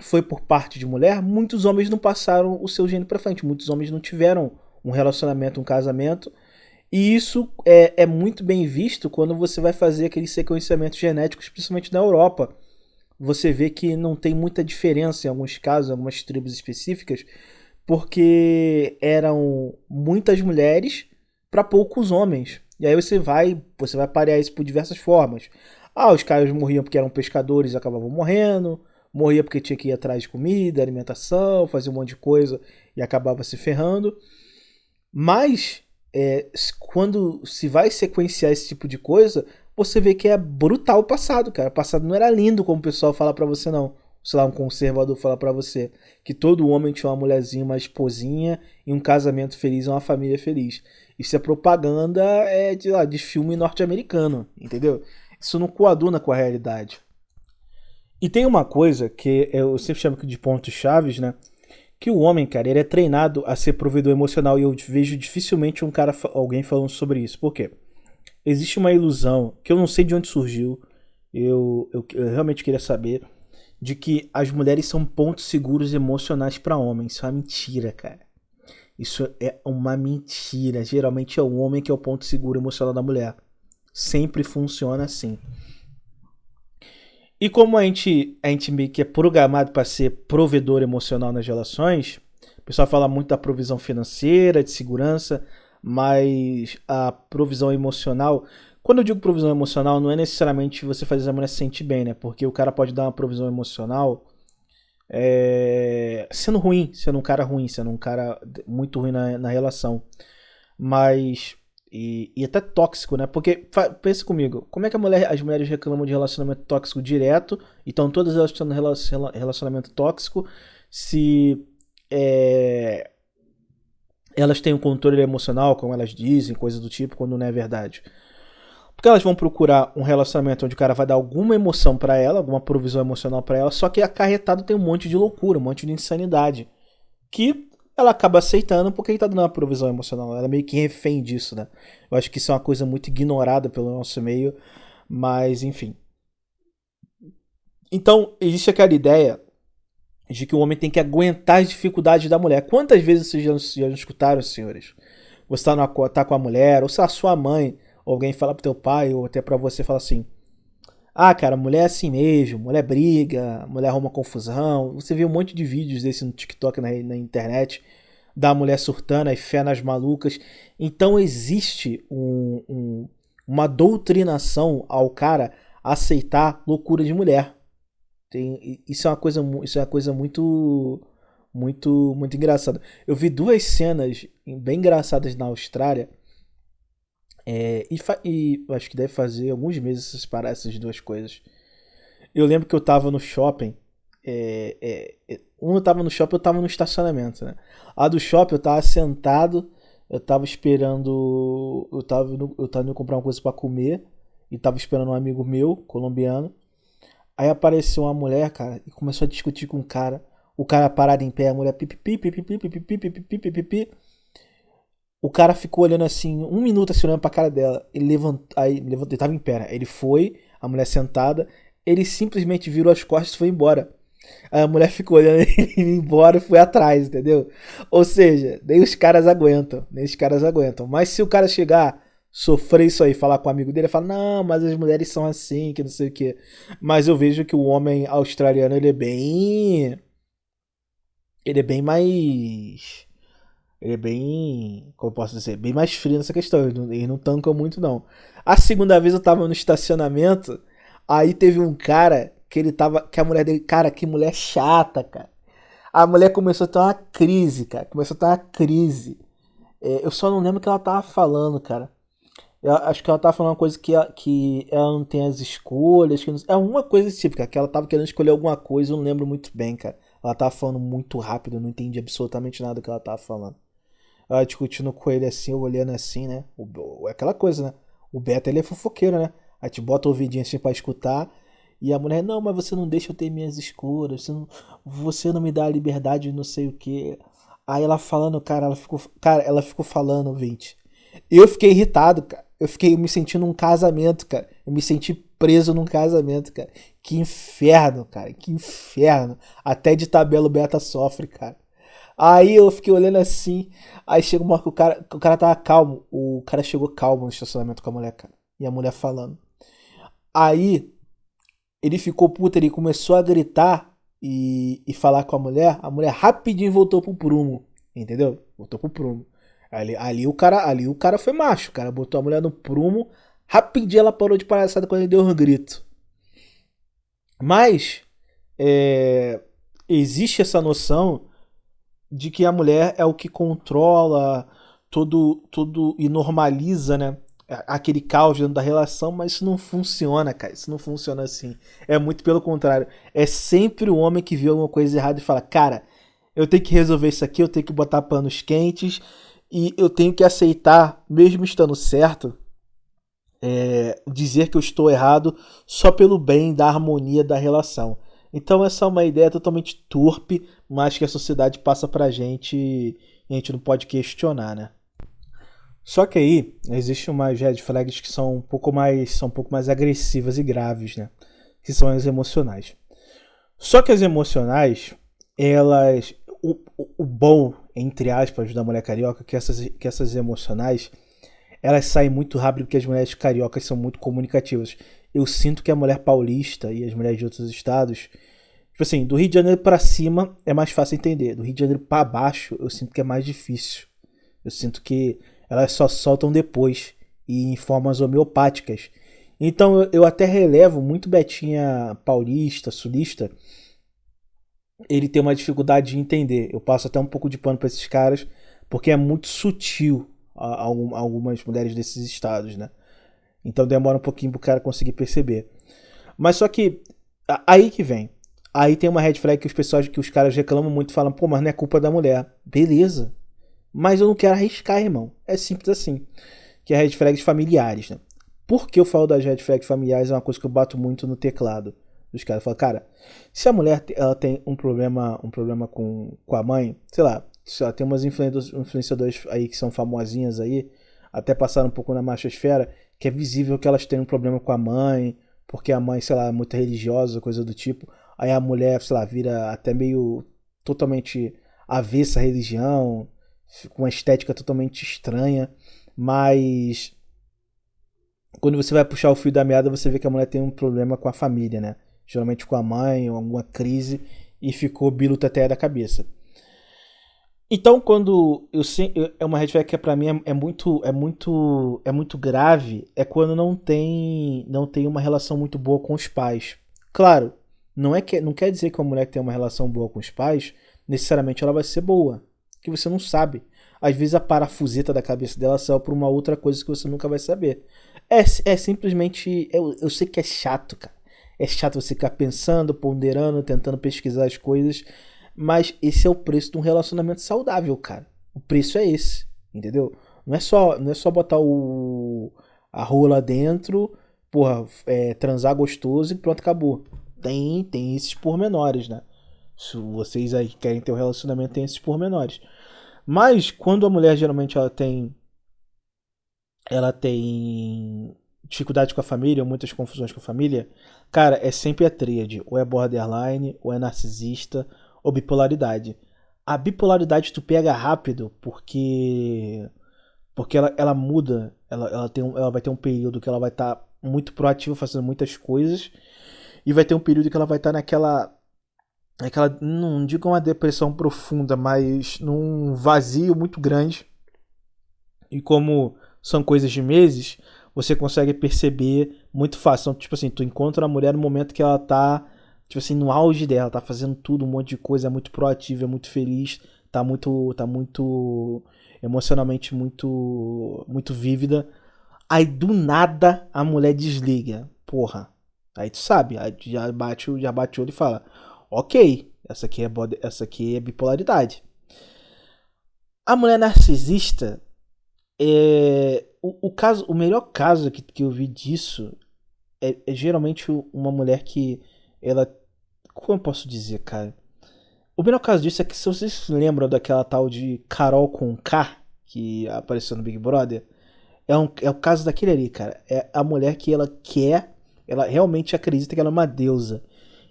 foi por parte de mulher, muitos homens não passaram o seu gene pra frente, muitos homens não tiveram um relacionamento, um casamento, e isso é muito bem visto quando você vai fazer aqueles sequenciamentos genéticos, principalmente na Europa. Você vê que não tem muita diferença em alguns casos, em algumas tribos específicas, porque eram muitas mulheres para poucos homens. E aí você vai parear isso por diversas formas. Ah, os caras morriam porque eram pescadores e acabavam morrendo, morria porque tinha que ir atrás de comida, alimentação, fazer um monte de coisa e acabava se ferrando. Mas quando se vai sequenciar esse tipo de coisa, você vê que é brutal o passado, cara. O passado não era lindo como o pessoal fala pra você, não. Sei lá, um conservador fala pra você que todo homem tinha uma mulherzinha, uma esposinha e um casamento feliz, uma família feliz. Isso é propaganda de filme norte-americano, entendeu? Isso não coaduna com a realidade. E tem uma coisa que eu sempre chamo de pontos chaves, né? Que o homem, cara, ele é treinado a ser provedor emocional e eu vejo dificilmente alguém falando sobre isso. Por quê? Existe uma ilusão que eu não sei de onde surgiu, eu realmente queria saber, de que as mulheres são pontos seguros emocionais para homens. Isso é uma mentira, cara. Isso é uma mentira. Geralmente é o homem que é o ponto seguro emocional da mulher. Sempre funciona assim. E como a gente meio que é programado para ser provedor emocional nas relações, o pessoal fala muito da provisão financeira, de segurança, mas a provisão emocional. Quando eu digo provisão emocional, não é necessariamente você fazer a mulher se sentir bem, né? Porque o cara pode dar uma provisão emocional sendo ruim, sendo um cara ruim, sendo um cara muito ruim na relação. Mas. E até tóxico, né? Porque, pensa comigo, como é que as mulheres reclamam de relacionamento tóxico direto e estão todas elas tendo relacionamento tóxico se é, elas têm um controle emocional, como elas dizem, coisa do tipo, quando não é verdade? Porque elas vão procurar um relacionamento onde o cara vai dar alguma emoção pra ela, alguma provisão emocional pra ela, só que acarretado tem um monte de loucura, um monte de insanidade. Que ela acaba aceitando porque ele tá dando uma provisão emocional. Ela é meio que refém disso, né? Eu acho que isso é uma coisa muito ignorada pelo nosso meio, mas enfim. Então, existe aquela ideia de que o homem tem que aguentar as dificuldades da mulher. Quantas vezes vocês já escutaram, senhores? Você tá com a mulher, ou se a sua mãe, ou alguém fala pro teu pai, ou até pra você, fala assim: ah, cara, mulher é assim mesmo, mulher briga, mulher arruma confusão. Você vê um monte de vídeos desse no TikTok, na internet, da mulher surtando e fé nas malucas. Então existe uma doutrinação ao cara aceitar loucura de mulher. Isso é uma coisa muito engraçada. Eu vi duas cenas bem engraçadas na Austrália. E acho que deve fazer alguns meses separar essas duas coisas. Eu lembro que eu tava no shopping. Um eu tava no shopping, eu tava no estacionamento, né? A do shopping eu tava sentado, eu tava esperando. Eu tava indo comprar uma coisa pra comer. E tava esperando um amigo meu, colombiano. Aí apareceu uma mulher, cara, e começou a discutir com o cara. O cara parado em pé, a mulher pipipi, pipipi, pipipi, pipipi, pipipi. O cara ficou olhando assim, um minuto assim, olhando pra cara dela. Ele levantou, ele tava em pé, né? Ele foi, a mulher sentada, ele simplesmente virou as costas e foi embora. Aí a mulher ficou olhando ele embora e foi atrás, entendeu? Ou seja, nem os caras aguentam, nem os caras aguentam. Mas se o cara chegar, sofrer isso aí, falar com o amigo dele, ele fala, não, mas as mulheres são assim, que não sei o quê. Mas eu vejo que o homem australiano, ele é bem mais. Ele é bem, como eu posso dizer, bem mais frio nessa questão. Ele não tanca muito, não. A segunda vez eu tava no estacionamento, aí teve um cara que ele tava. Que a mulher dele. Cara, que mulher chata, cara. A mulher começou a ter uma crise, cara. Começou a ter uma crise. Eu só não lembro o que ela tava falando, cara. Eu acho que ela tava falando uma coisa que ela não tem as escolhas. É uma coisa desse tipo, cara. Que ela tava querendo escolher alguma coisa, eu não lembro muito bem, cara. Ela tava falando muito rápido, eu não entendi absolutamente nada do que ela tava falando. ela discutindo com ele assim, eu olhando assim, né? É aquela coisa, né? O Beto, ele é fofoqueiro, né? Aí te bota o ouvidinho assim pra escutar. E a mulher, não, mas você não deixa eu ter minhas escolhas. Você não me dá a liberdade de não sei o quê. Aí ela falando, cara, ela ficou falando, ouvinte. Eu fiquei irritado, cara. Eu fiquei me sentindo num casamento, cara. Eu me senti preso num casamento, cara. Que inferno, cara. Que inferno. Até de tabela o Beta sofre, cara. Aí eu fiquei olhando assim. Aí chega uma hora que o cara tava calmo. O cara chegou calmo no estacionamento com a mulher, cara. E a mulher falando. Aí ele ficou puto, ele começou a gritar e falar com a mulher rapidinho voltou pro prumo, entendeu? Voltou pro prumo. Ali o cara foi macho, o cara botou a mulher no prumo, rapidinho ela parou de palhaçada quando ele deu um grito. Mas é, existe essa noção de que a mulher é o que controla tudo e normaliza, né? Aquele caos dentro da relação, mas isso não funciona, cara. Isso não funciona assim. É muito pelo contrário. É sempre o homem que vê alguma coisa errada e fala: cara, eu tenho que resolver isso aqui, eu tenho que botar panos quentes e eu tenho que aceitar, mesmo estando certo, dizer que eu estou errado só pelo bem da harmonia da relação. Então essa é uma ideia totalmente torpe, mas que a sociedade passa pra gente e a gente não pode questionar, né? Só que aí existem umas red flags que são um pouco mais agressivas e graves, né? Que são as emocionais. Só que as emocionais, elas, o bom entre aspas da mulher carioca, que essas emocionais, elas saem muito rápido porque as mulheres cariocas são muito comunicativas. Eu sinto que a mulher paulista e as mulheres de outros estados, tipo assim, do Rio de Janeiro pra cima é mais fácil entender. Do Rio de Janeiro pra baixo, eu sinto que é mais difícil. Eu sinto que elas só soltam depois e em formas homeopáticas. Então eu até relevo muito Betinha paulista, sulista, ele tem uma dificuldade de entender. Eu passo até um pouco de pano pra esses caras, porque é muito sutil algumas mulheres desses estados, né? Então demora um pouquinho pro cara conseguir perceber. Mas só que aí que vem. Aí tem uma red flag que os caras reclamam muito, falam, pô, mas não é culpa da mulher. Beleza. Mas eu não quero arriscar, irmão. É simples assim. Que é red flags familiares, né? Por que eu falo das red flags familiares? É uma coisa que eu bato muito no teclado dos caras. Falam, cara, se a mulher ela tem um problema com a mãe, sei lá, tem umas influenciadoras aí que são famosinhas aí, até passaram um pouco na machosfera, que é visível que elas têm um problema com a mãe, porque a mãe, sei lá, é muito religiosa, coisa do tipo. Aí a mulher, sei lá, vira até meio totalmente avessa à religião, com uma estética totalmente estranha, mas quando você vai puxar o fio da meada, você vê que a mulher tem um problema com a família, né? Geralmente com a mãe, ou alguma crise, e ficou biluta-teia da cabeça. Então, quando é uma red flag que pra mim é muito grave, é quando não tem uma relação muito boa com os pais. Claro, não quer dizer que uma mulher que tem uma relação boa com os pais, necessariamente ela vai ser boa, que você não sabe. Às vezes a parafuseta da cabeça dela saiu por uma outra coisa que você nunca vai saber. É simplesmente, eu sei que é chato, cara. É chato você ficar pensando, ponderando, tentando pesquisar as coisas, mas esse é o preço de um relacionamento saudável, cara. O preço é esse, entendeu? Não é só botar a rola dentro, porra, transar gostoso e pronto, acabou. Tem esses pormenores, né? Se vocês aí que querem ter um relacionamento, tem esses pormenores. Mas quando a mulher geralmente ela tem dificuldade com a família, ou muitas confusões com a família, cara, é sempre a tríade. Ou é borderline, ou é narcisista, ou bipolaridade. A bipolaridade tu pega rápido porque ela muda, ela vai ter um período que ela vai estar muito proativa fazendo muitas coisas e vai ter um período que ela vai estar naquela, não digo uma depressão profunda, mas num vazio muito grande. E como são coisas de meses, você consegue perceber muito fácil. Então, tipo assim, tu encontra a mulher no momento que ela tá, tipo assim, no auge dela, tá fazendo tudo, um monte de coisa, é muito proativa, é muito feliz, tá muito emocionalmente muito vívida. Aí do nada a mulher desliga. Porra. Aí tu sabe, aí já bate o olho e fala: "OK, essa aqui é bipolaridade". A mulher narcisista o melhor caso que eu vi disso é geralmente uma mulher que ela. Como eu posso dizer, cara? O melhor caso disso é que se vocês se lembram daquela tal de Carol com K que apareceu no Big Brother, é o caso daquele ali, cara. É a mulher que ela quer, ela realmente acredita que ela é uma deusa.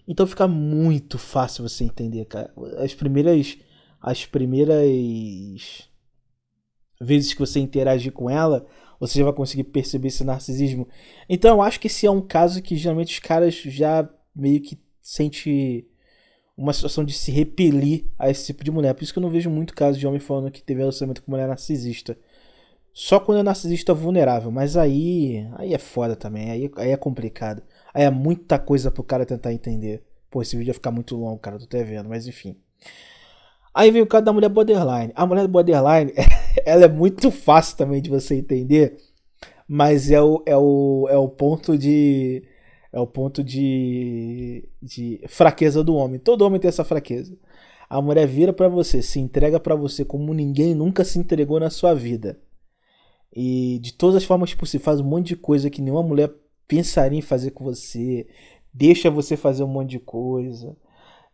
Então fica muito fácil você entender, cara. As primeiras vezes que você interagir com ela, você já vai conseguir perceber esse narcisismo. Então eu acho que esse é um caso que geralmente os caras já meio que sente uma situação de se repelir a esse tipo de mulher. Por isso que eu não vejo muito caso de homem falando que teve relacionamento com mulher narcisista. Só quando é narcisista vulnerável, mas aí é foda também, aí é complicado. Aí é muita coisa pro cara tentar entender. Pô, esse vídeo vai ficar muito longo, cara, tô até vendo, mas enfim. Aí vem o caso da mulher borderline. A mulher borderline, ela é muito fácil também de você entender, mas é o ponto de. É o ponto de fraqueza do homem. Todo homem tem essa fraqueza. A mulher vira pra você, se entrega pra você como ninguém nunca se entregou na sua vida. E de todas as formas possíveis, faz um monte de coisa que nenhuma mulher pensaria em fazer com você. Deixa você fazer um monte de coisa.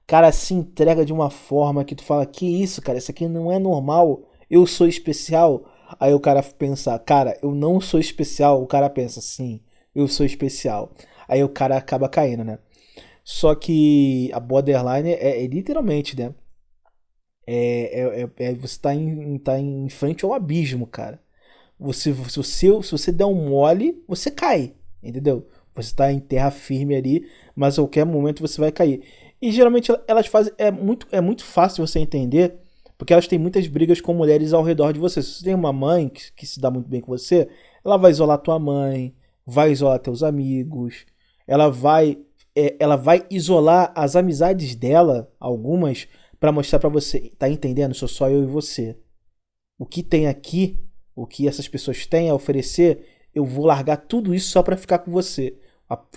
Cara, se entrega de uma forma que tu fala, que isso, cara, isso aqui não é normal. Eu sou especial. Aí o cara pensa, cara, eu não sou especial. O cara pensa, sim, eu sou especial. Aí o cara acaba caindo, né? Só que a borderline é literalmente, né? Você tá em frente ao abismo, cara. Se você der um mole, você cai, entendeu? Você está em terra firme ali, mas a qualquer momento você vai cair. E geralmente elas fazem. É muito fácil você entender, porque elas têm muitas brigas com mulheres ao redor de você. Se você tem uma mãe que se dá muito bem com você, ela vai isolar tua mãe, vai isolar teus amigos, ela vai isolar as amizades dela, algumas, pra mostrar pra você, tá entendendo? Sou só eu e você. O que tem aqui, o que essas pessoas têm a oferecer, eu vou largar tudo isso só pra ficar com você.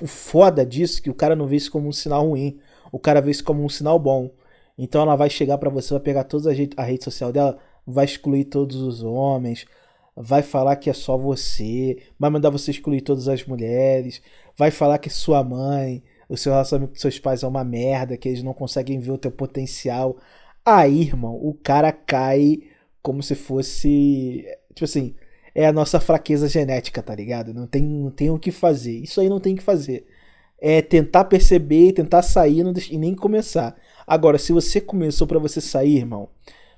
O foda disso é que o cara não vê isso como um sinal ruim, o cara vê isso como um sinal bom. Então ela vai chegar pra você, vai pegar toda a rede social dela, vai excluir todos os homens, vai falar que é só você, vai mandar você excluir todas as mulheres, vai falar que sua mãe, o seu relacionamento com seus pais é uma merda, que eles não conseguem ver o teu potencial. Aí, irmão, o cara cai como se fosse. Tipo assim, é a nossa fraqueza genética, tá ligado? Não tem o que fazer. Isso aí não tem o que fazer. É tentar perceber, tentar sair e nem começar. Agora, se você começou pra você sair, irmão,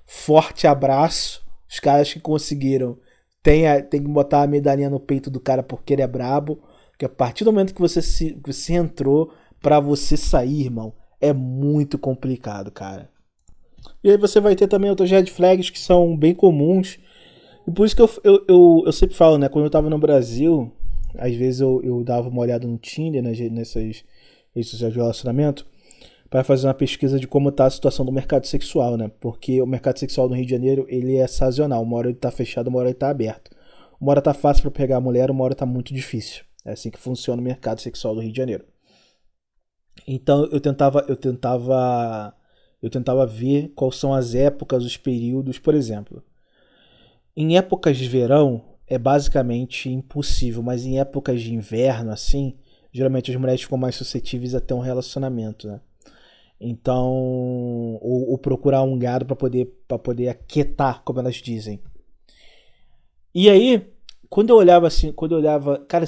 forte abraço. Os caras que conseguiram tem que botar a medalhinha no peito do cara porque ele é brabo. Porque a partir do momento que você entrou, pra você sair, irmão, é muito complicado, cara. E aí você vai ter também outras red flags que são bem comuns. E por isso que eu sempre falo, né? Quando eu tava no Brasil, às vezes eu dava uma olhada no Tinder, nessas redes sociais de relacionamento, para fazer uma pesquisa de como tá a situação do mercado sexual, né? Porque o mercado sexual no Rio de Janeiro, ele é sazonal. Uma hora ele tá fechado, uma hora ele tá aberto. Uma hora tá fácil para pegar a mulher, uma hora tá muito difícil. É assim que funciona o mercado sexual do Rio de Janeiro. Então eu tentava ver quais são as épocas, os períodos, por exemplo. Em épocas de verão é basicamente impossível, mas em épocas de inverno, assim, geralmente as mulheres ficam mais suscetíveis a ter um relacionamento, né? Então, ou procurar um gado para poder aquietar, como elas dizem. E aí, quando eu olhava assim, cara,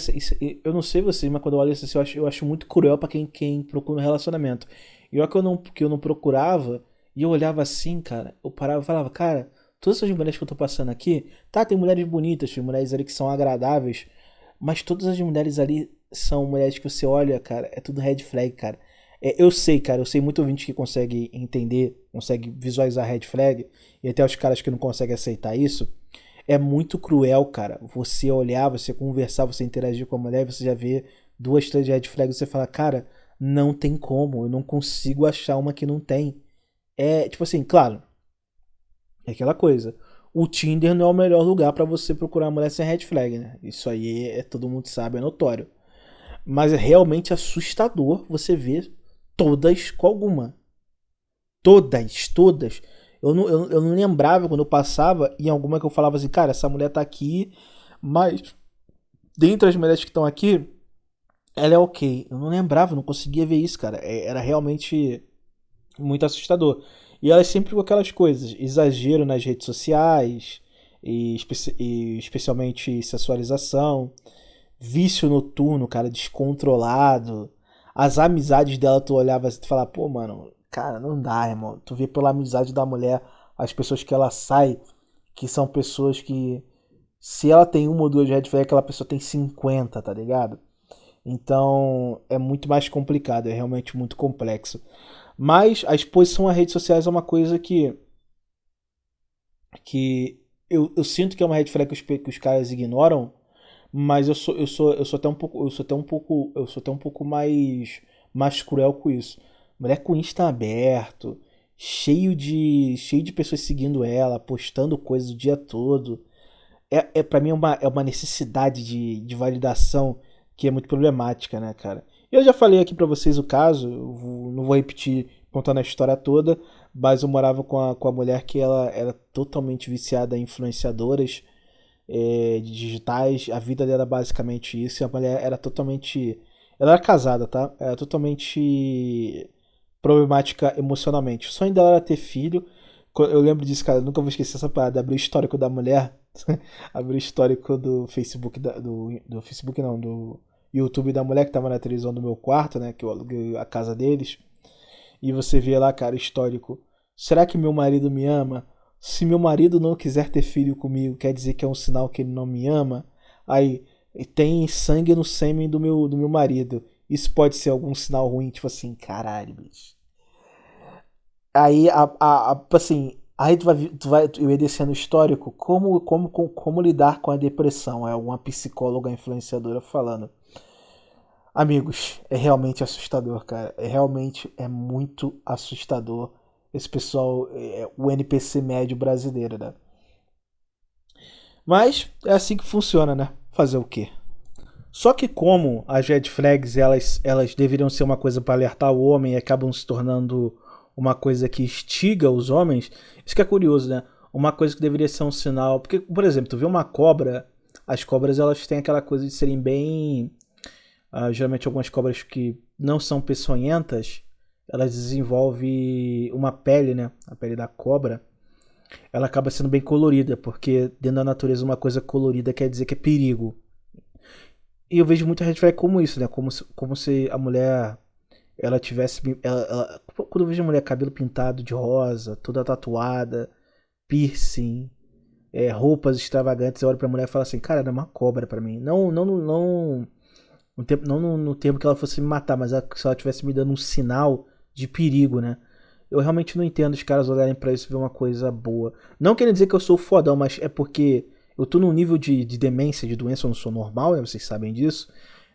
eu não sei vocês, mas quando eu olho isso assim, eu acho muito cruel pra quem procura um relacionamento. E olha que eu não procurava, e eu olhava assim, cara, eu parava e falava, cara, todas essas mulheres que eu tô passando aqui, tá, tem mulheres bonitas, tem mulheres ali que são agradáveis, mas todas as mulheres ali são mulheres que você olha, cara, é tudo red flag, cara. Eu sei, cara, eu sei muito ouvinte que consegue entender, consegue visualizar red flag, e até os caras que não conseguem aceitar isso. É muito cruel, cara. Você olhar, você conversar, você interagir com a mulher, você já vê duas, três red flags, você fala, cara, não tem como, eu não consigo achar uma que não tem. É, tipo assim, claro, é aquela coisa. O Tinder não é o melhor lugar pra você procurar uma mulher sem red flag, né? Isso aí todo mundo sabe, é notório. Mas é realmente assustador você ver todas com alguma. Todas, todas. Eu não lembrava quando eu passava em alguma que eu falava assim, cara, essa mulher tá aqui, mas dentre as mulheres que estão aqui, ela é ok. Eu não lembrava, eu não conseguia ver isso, cara. Era realmente muito assustador. E elas sempre com aquelas coisas, exagero nas redes sociais, e especialmente sexualização, vício noturno, cara, descontrolado. As amizades dela, tu olhava e tu falava, pô, mano, cara, não dá, irmão. Tu vê pela amizade da mulher, as pessoas que ela sai, que são pessoas que, se ela tem uma ou duas red flags, aquela pessoa tem 50, tá ligado? Então é muito mais complicado, é realmente muito complexo. Mas a exposição a redes sociais é uma coisa que eu sinto que é uma red flag que os caras ignoram, mas eu sou até um pouco, eu sou até um pouco mais cruel com isso. Mulher com Insta aberto, cheio de pessoas seguindo ela, postando coisas o dia todo. Para mim é uma necessidade de validação que é muito problemática, né, cara? Eu já falei aqui pra vocês o caso, não vou repetir contando a história toda, mas eu morava com a mulher que ela era totalmente viciada em influenciadoras digitais, a vida dela era basicamente isso, e a mulher era totalmente. Ela era casada, tá? Era totalmente problemática emocionalmente. O sonho dela era ter filho. Eu lembro disso, cara, eu nunca vou esquecer essa parada. Abrir o histórico da mulher, abrir o histórico do Facebook, do Facebook não, do YouTube da mulher que tava na televisão do meu quarto, né? Que eu aluguei a casa deles. E você vê lá, cara, histórico. Será que meu marido me ama? Se meu marido não quiser ter filho comigo, quer dizer que é um sinal que ele não me ama? Aí, tem sangue no sêmen do meu marido. Isso pode ser algum sinal ruim, tipo assim, caralho, bicho. Aí, assim, aí eu ia descendo o histórico, como lidar com a depressão? É alguma psicóloga influenciadora falando. Amigos, é realmente assustador, cara. É muito assustador esse pessoal, o NPC médio brasileiro, né? Mas é assim que funciona, né? Fazer o quê? Só que como as red flags elas deveriam ser uma coisa para alertar o homem e acabam se tornando uma coisa que instiga os homens, isso que é curioso, né? Uma coisa que deveria ser um sinal. Porque, por exemplo, tu vê uma cobra, as cobras elas têm aquela coisa de serem bem. Geralmente algumas cobras que não são peçonhentas, elas desenvolvem uma pele, né? A pele da cobra, ela acaba sendo bem colorida, porque dentro da natureza uma coisa colorida quer dizer que é perigo. E eu vejo muita red flag como isso, né? Como se a mulher ela tivesse. Quando eu vejo a mulher cabelo pintado de rosa, toda tatuada, piercing, roupas extravagantes, eu olho pra mulher e falo assim, cara, ela é uma cobra pra mim. No termo que ela fosse me matar, mas se ela estivesse me dando um sinal de perigo, né? Eu realmente não entendo os caras olharem pra isso e ver uma coisa boa. Não querendo dizer que eu sou fodão, mas é porque eu tô num nível de demência, de doença, eu não sou normal, né? Vocês sabem disso.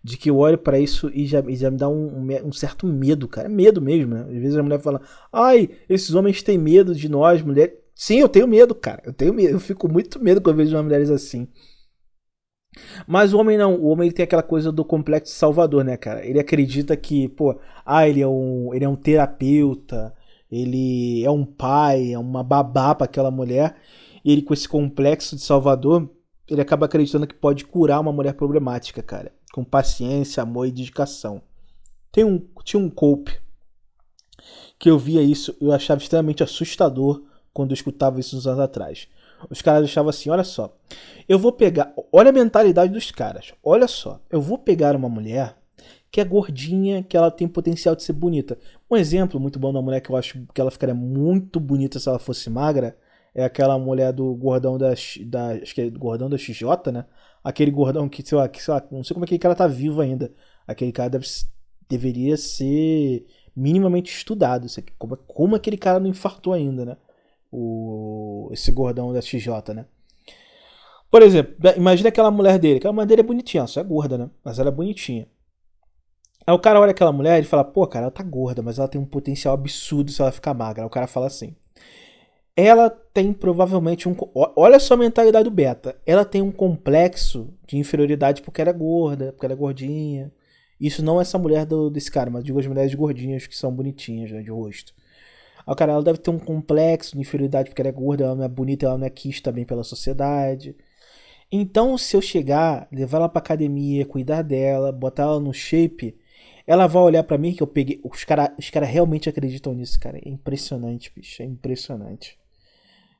De que eu olho pra isso e já me dá um certo medo, cara. É medo mesmo, né? Às vezes a mulher fala, ai, esses homens têm medo de nós, mulheres. Sim, eu tenho medo, cara. Eu tenho medo. Eu fico muito medo quando eu vejo mulheres assim. Mas o homem não, o homem ele tem aquela coisa do complexo de Salvador, né, cara? Ele acredita que, pô, ele é um terapeuta, ele é um pai, é uma babá pra aquela mulher, e ele com esse complexo de Salvador, ele acaba acreditando que pode curar uma mulher problemática, cara, com paciência, amor e dedicação. Tinha um cope que eu via isso, eu achava extremamente assustador quando eu escutava isso uns anos atrás. Os caras achavam assim, olha só, eu vou pegar, olha a mentalidade dos caras, olha só, eu vou pegar uma mulher que é gordinha, que ela tem potencial de ser bonita. Um exemplo muito bom da mulher que eu acho que ela ficaria muito bonita se ela fosse magra, é aquela mulher do gordão acho que é do gordão da XJ, né? Aquele gordão sei lá, não sei como é que aquele cara tá vivo ainda. Aquele cara deveria ser minimamente estudado. Como aquele cara não infartou ainda, né? Esse gordão da XJ, né? Por exemplo, imagina aquela mulher dele. Aquela mulher dele é bonitinha, ela só é gorda, né? Mas ela é bonitinha. Aí o cara olha aquela mulher e fala, pô, cara, ela tá gorda, mas ela tem um potencial absurdo se ela ficar magra. Aí o cara fala assim, ela tem provavelmente um. Olha só a mentalidade do beta. Ela tem um complexo de inferioridade porque ela é gorda, porque ela é gordinha. Isso não é essa mulher desse cara, mas digo as mulheres gordinhas que são bonitinhas, né, de rosto. Aí o cara, ela deve ter um complexo de inferioridade porque ela é gorda, ela não é bonita, ela não é quista bem pela sociedade. Então, se eu chegar, levar ela pra academia, cuidar dela, botar ela no shape, ela vai olhar pra mim que eu peguei. Os cara realmente acreditam nisso, cara. É impressionante, bicho. É impressionante.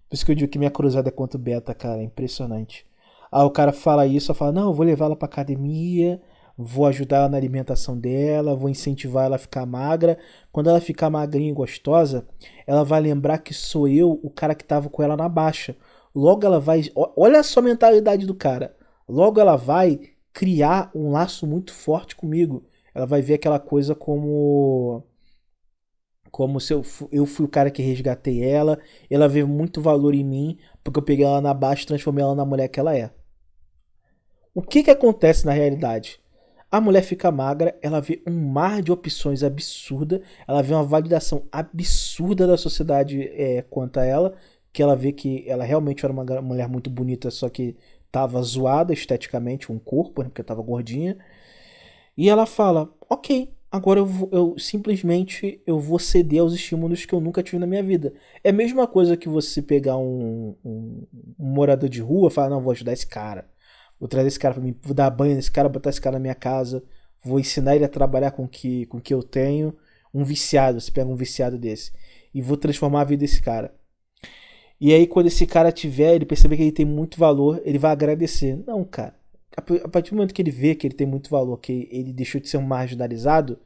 Por isso que eu digo que minha cruzada é contra o beta, cara. É impressionante. Aí o cara fala isso, eu falo, não, eu vou levar ela pra academia, vou ajudar ela na alimentação dela, vou incentivar ela a ficar magra. Quando ela ficar magrinha e gostosa, ela vai lembrar que sou eu o cara que tava com ela na baixa. Logo ela vai. Olha só a mentalidade do cara. Logo ela vai criar um laço muito forte comigo. Ela vai ver aquela coisa como se eu fui o cara que resgatei ela. Ela vê muito valor em mim, porque eu peguei ela na baixa e transformei ela na mulher que ela é. O que que acontece na realidade? A mulher fica magra, ela vê um mar de opções absurda, ela vê uma validação absurda da sociedade quanto a ela, que ela vê que ela realmente era uma mulher muito bonita, só que tava zoada esteticamente, um corpo, né, porque tava gordinha. E ela fala, ok, agora eu simplesmente eu vou ceder aos estímulos que eu nunca tive na minha vida. É a mesma coisa que você pegar um morador de rua e falar, não, vou ajudar esse cara. Vou trazer esse cara pra mim, vou dar banho nesse cara, botar esse cara na minha casa, vou ensinar ele a trabalhar com o que eu tenho. Um viciado, você pega um viciado desse. E vou transformar a vida desse cara. E aí, quando esse cara tiver, ele perceber que ele tem muito valor, ele vai agradecer. Não, cara. A partir do momento que ele vê que ele tem muito valor, que ele deixou de ser um marginalizado,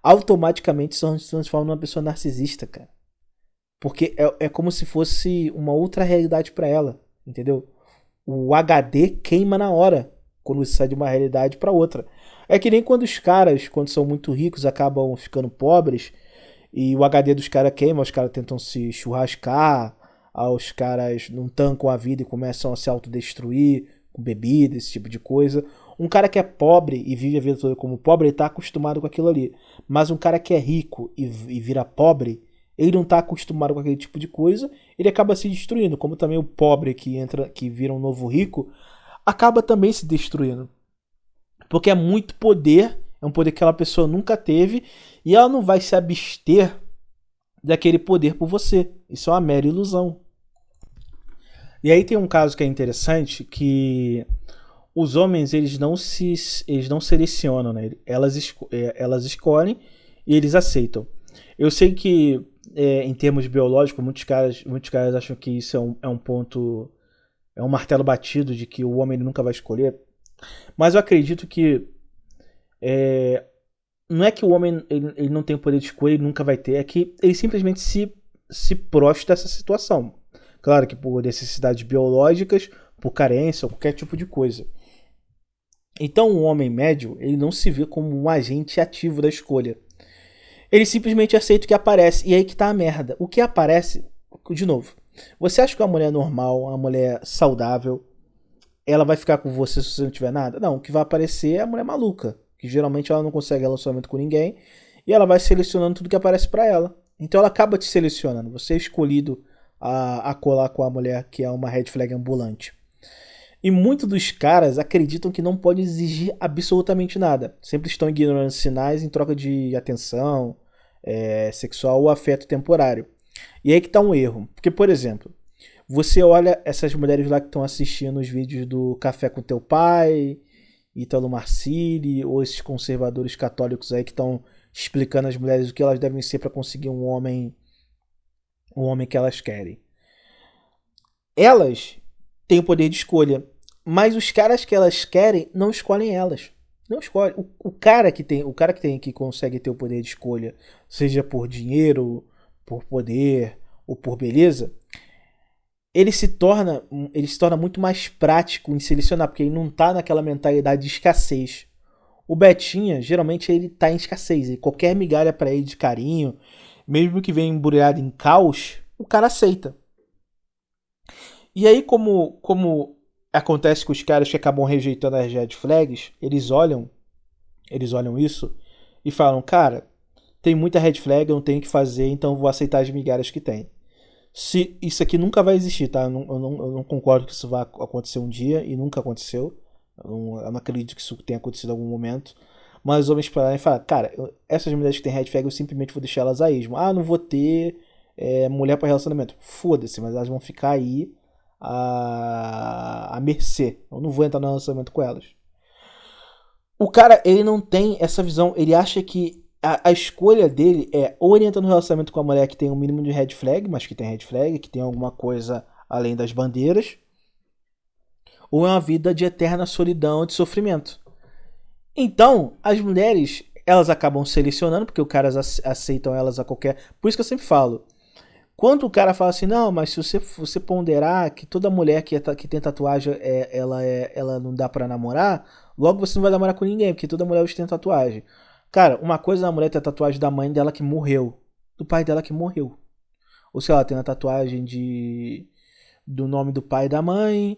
automaticamente se transforma numa pessoa narcisista, cara. Porque é como se fosse uma outra realidade pra ela, entendeu? O HD queima na hora quando você sai de uma realidade pra outra. É que nem quando os caras, quando são muito ricos, acabam ficando pobres e o HD dos caras queima, os caras tentam se churrascar, os caras não tancam a vida e começam a se autodestruir com bebida, esse tipo de coisa. Um cara que é pobre e vive a vida toda como pobre, ele tá acostumado com aquilo ali. Mas um cara que é rico e vira pobre, ele não tá acostumado com aquele tipo de coisa, ele acaba se destruindo. Como também o pobre que vira um novo rico, acaba também se destruindo. Porque é muito poder, é um poder que aquela pessoa nunca teve, e ela não vai se abster daquele poder por você. Isso é uma mera ilusão. E aí tem um caso que é interessante, que os homens eles não selecionam, né? Elas escolhem e eles aceitam. Eu sei que em termos biológicos muitos caras acham que isso é um ponto, é um martelo batido de que o homem ele nunca vai escolher, mas eu acredito que não é que o homem ele não tem o poder de escolha, ele nunca vai ter, é que ele simplesmente se prostra dessa situação. Claro que por necessidades biológicas, por carência ou qualquer tipo de coisa. Então o homem médio, ele não se vê como um agente ativo da escolha. Ele simplesmente aceita o que aparece. E aí que tá a merda. O que aparece, de novo, você acha que uma mulher normal, uma mulher saudável, ela vai ficar com você se você não tiver nada? Não, o que vai aparecer é a mulher maluca. Que geralmente ela não consegue relacionamento com ninguém. E ela vai selecionando tudo que aparece pra ela. Então ela acaba te selecionando. Você é escolhido a colar com a mulher que é uma red flag ambulante. E muitos dos caras acreditam que não pode exigir absolutamente nada. Sempre estão ignorando sinais em troca de atenção sexual ou afeto temporário. E aí que tá um erro. Porque, por exemplo, você olha essas mulheres lá que estão assistindo os vídeos do Café com Teu Pai, Ítalo Marcilli, ou esses conservadores católicos aí que estão explicando às mulheres o que elas devem ser para conseguir um homem que elas querem. Elas têm o poder de escolha, mas os caras que elas querem não escolhem elas. Não escolhe. O cara que consegue ter o poder de escolha, seja por dinheiro, por poder ou por beleza, ele se torna muito mais prático em selecionar, porque ele não tá naquela mentalidade de escassez. O Betinha, geralmente ele tá em escassez, e qualquer migalha para ele de carinho, mesmo que venha embrulhado em caos, o cara aceita. E aí, como acontece com os caras que acabam rejeitando as red flags, eles olham isso e falam, cara, tem muita red flag, eu não tenho o que fazer, então eu vou aceitar as migalhas que tem. Se isso aqui nunca vai existir, tá? Eu não concordo que isso vá acontecer um dia e nunca aconteceu. Eu não acredito que isso tenha acontecido em algum momento. Mas os homens pararam e falaram, cara, essas mulheres que têm red flag eu simplesmente vou deixar elas a esmo. Ah, não vou ter mulher para relacionamento. Foda-se, mas elas vão ficar aí à mercê. Eu não vou entrar no relacionamento com elas. O cara, ele não tem essa visão. Ele acha que a escolha dele é ou ele entra no relacionamento com a mulher que tem um mínimo de red flag, mas que tem red flag, que tem alguma coisa além das bandeiras, ou é uma vida de eterna solidão, de sofrimento. Então, as mulheres, elas acabam selecionando, porque os caras aceitam elas a qualquer... Por isso que eu sempre falo, quando o cara fala assim, não, mas se você ponderar que toda mulher que tem tatuagem, ela não dá pra namorar, logo você não vai namorar com ninguém, porque toda mulher hoje tem tatuagem. Cara, uma coisa é a mulher ter a tatuagem da mãe dela que morreu, do pai dela que morreu. Ou se ela tem uma tatuagem do nome do pai e da mãe,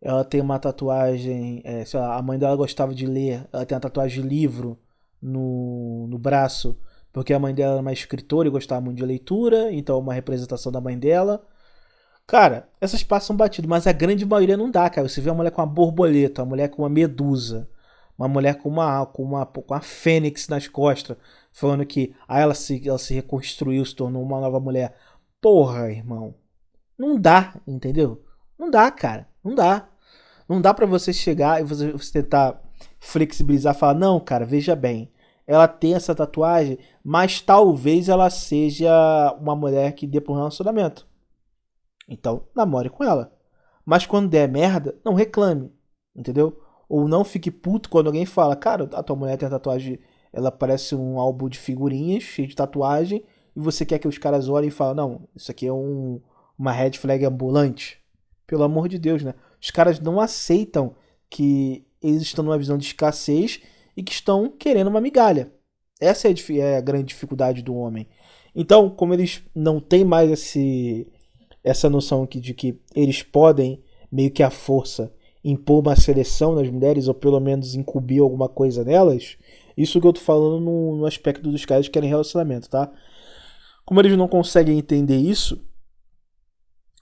ela tem uma tatuagem, sei lá, a mãe dela gostava de ler, ela tem uma tatuagem de livro no braço, porque a mãe dela era uma escritora e gostava muito de leitura, então uma representação da mãe dela. Cara, essas passam batido, mas a grande maioria não dá, cara. Você vê uma mulher com uma borboleta, uma mulher com uma medusa, uma mulher com uma fênix nas costas, falando que ela se reconstruiu, se tornou uma nova mulher. Porra, irmão. Não dá, entendeu? Não dá, cara. Não dá. Não dá pra você chegar e você tentar flexibilizar, falar, não, cara, veja bem, ela tem essa tatuagem, mas talvez ela seja uma mulher que dê pra um relacionamento. Então, namore com ela. Mas quando der merda, não reclame, entendeu? Ou não fique puto quando alguém fala, cara, a tua mulher tem a tatuagem, ela parece um álbum de figurinhas, cheio de tatuagem, e você quer que os caras olhem e falem, não, isso aqui é uma red flag ambulante. Pelo amor de Deus, né? Os caras não aceitam que eles estão numa visão de escassez e que estão querendo uma migalha. Essa é a grande dificuldade do homem. Então, como eles não têm mais essa noção de que eles podem, meio que à força, impor uma seleção nas mulheres, ou pelo menos incumbir alguma coisa nelas, isso que eu tô falando no aspecto dos caras que querem relacionamento, tá? Como eles não conseguem entender isso,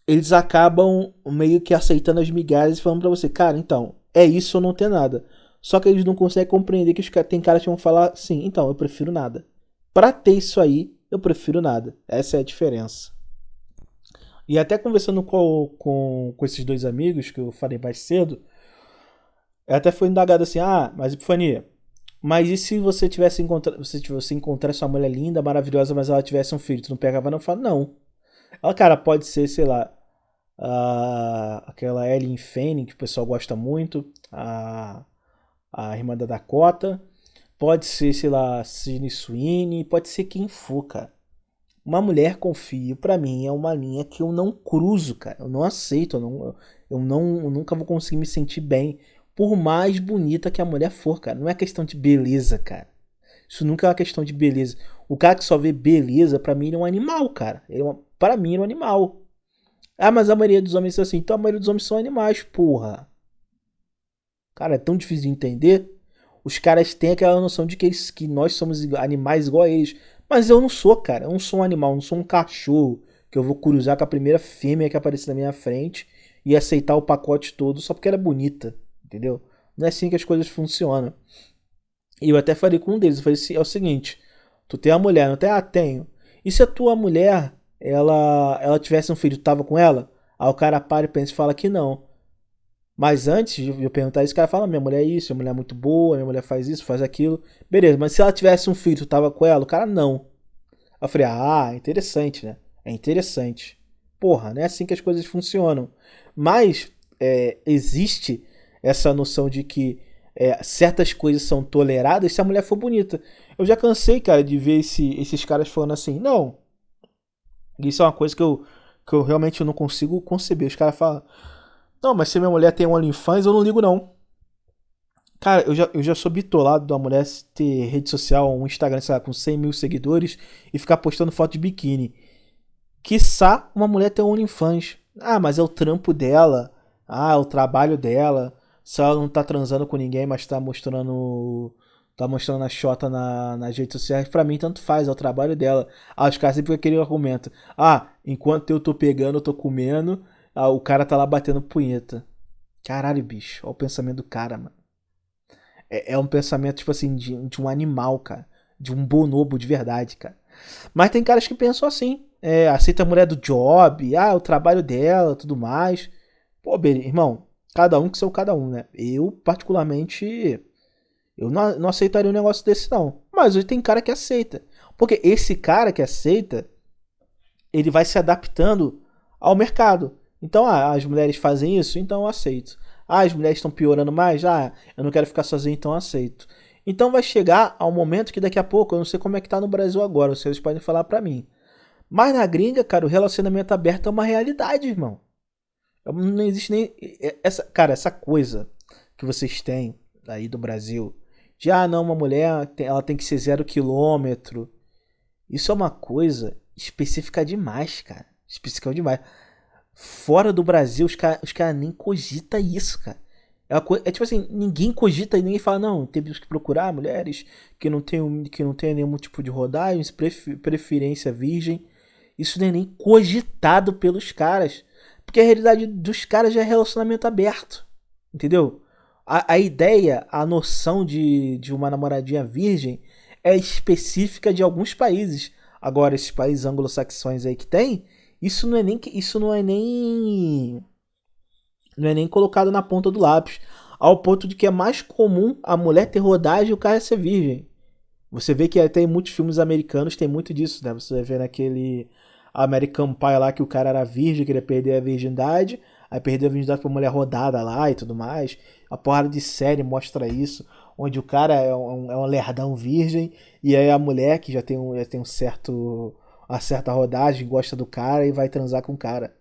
eles acabam meio que aceitando as migalhas e falando pra você, cara, então, é isso ou não ter nada. Só que eles não conseguem compreender que tem caras que vão falar, sim, então, eu prefiro nada. Pra ter isso aí, eu prefiro nada. Essa é a diferença. E até conversando com esses dois amigos que eu falei mais cedo, eu até foi indagado assim, mas Epifania, mas e se você tivesse encontrado, você encontrasse uma mulher linda, maravilhosa, mas ela tivesse um filho, tu não pegava não? Eu falo, não. Ela, cara, pode ser, sei lá, aquela Ellen Fanning, que o pessoal gosta muito, a irmã da Dakota, pode ser, sei lá, Sydney Sweeney, pode ser quem for, cara. Uma mulher com filho, pra mim, é uma linha que eu não cruzo, cara. Eu não aceito, eu nunca vou conseguir me sentir bem, por mais bonita que a mulher for, cara. Não é questão de beleza, cara. Isso nunca é uma questão de beleza. O cara que só vê beleza, pra mim, ele é um animal, cara. Pra mim, ele é um animal. Mas a maioria dos homens é assim. Então a maioria dos homens são animais, porra. Cara, é tão difícil de entender. Os caras têm aquela noção de que nós somos animais igual a eles. Mas eu não sou, cara. Eu não sou um animal, eu não sou um cachorro que eu vou cruzar com a primeira fêmea que aparecer na minha frente e aceitar o pacote todo só porque ela é bonita. Entendeu? Não é assim que as coisas funcionam. E eu até falei com um deles. Eu falei assim, é o seguinte. Tu tem uma mulher, não tem? Tenho. E se a tua mulher, ela tivesse um filho, tu tava com ela? Aí o cara para e pensa e fala que não. Mas antes de eu perguntar isso, o cara fala: minha mulher é isso, minha mulher é muito boa, minha mulher faz isso, faz aquilo. Beleza, mas se ela tivesse um filho, tu tava com ela? O cara não. Aí eu falei: interessante, né? É interessante. Porra, não é assim que as coisas funcionam. Mas existe essa noção de que certas coisas são toleradas se a mulher for bonita. Eu já cansei, cara, de ver esses caras falando assim: não. Isso é uma coisa que eu realmente não consigo conceber. Os caras falam: não, mas se minha mulher tem um OnlyFans, eu não ligo não. Cara, eu já sou bitolado de uma mulher ter rede social, um Instagram, sei lá, com 100 mil seguidores e ficar postando foto de biquíni. Quiçá uma mulher ter um OnlyFans. Mas é o trampo dela. É o trabalho dela. Se ela não tá transando com ninguém, mas tá mostrando. Tá mostrando a xota nas redes sociais, pra mim tanto faz, é o trabalho dela. Os caras sempre com aquele argumento. Enquanto eu tô pegando, eu tô comendo, o cara tá lá batendo punheta. Caralho, bicho, olha o pensamento do cara, mano. É um pensamento, tipo assim, de um animal, cara. de um bonobo de verdade, cara. Mas tem caras que pensam assim, aceita a mulher do job, o trabalho dela, tudo mais. Pô, irmão, cada um que seu cada um, né? Eu, particularmente, eu não aceitaria um negócio desse, não. Mas hoje tem cara que aceita. Porque esse cara que aceita, ele vai se adaptando ao mercado. Então, as mulheres fazem isso, então eu aceito. As mulheres estão piorando mais, eu não quero ficar sozinho, então eu aceito. Então vai chegar ao momento que daqui a pouco, eu não sei como é que tá no Brasil agora, vocês podem falar pra mim. Mas na gringa, cara, o relacionamento aberto é uma realidade, irmão. Não existe nem essa coisa que vocês têm aí do Brasil. De, não, uma mulher, ela tem que ser 0 km. Isso é uma coisa específica demais, cara. Específica demais. Fora do Brasil, os cara nem cogita isso, cara. É tipo assim, ninguém cogita e ninguém fala, não, temos que procurar mulheres que não tenham nenhum tipo de rodagem, preferência virgem. Isso não é nem cogitado pelos caras. Porque a realidade dos caras já é relacionamento aberto. Entendeu? A ideia, a noção de uma namoradinha virgem é específica de alguns países. Agora, esses países anglo-saxões aí que tem, isso não é nem colocado na ponta do lápis. Ao ponto de que é mais comum a mulher ter rodagem e o cara ser virgem. Você vê que até em muitos filmes americanos tem muito disso, né? Você vai ver naquele American Pie lá que o cara era virgem, queria perder a virgindade, aí perdeu a virgindade pra mulher rodada lá e tudo mais. A porrada de série mostra isso, onde o cara é um lerdão virgem, e aí a mulher que já tem uma certa rodagem, gosta do cara e vai transar com o cara.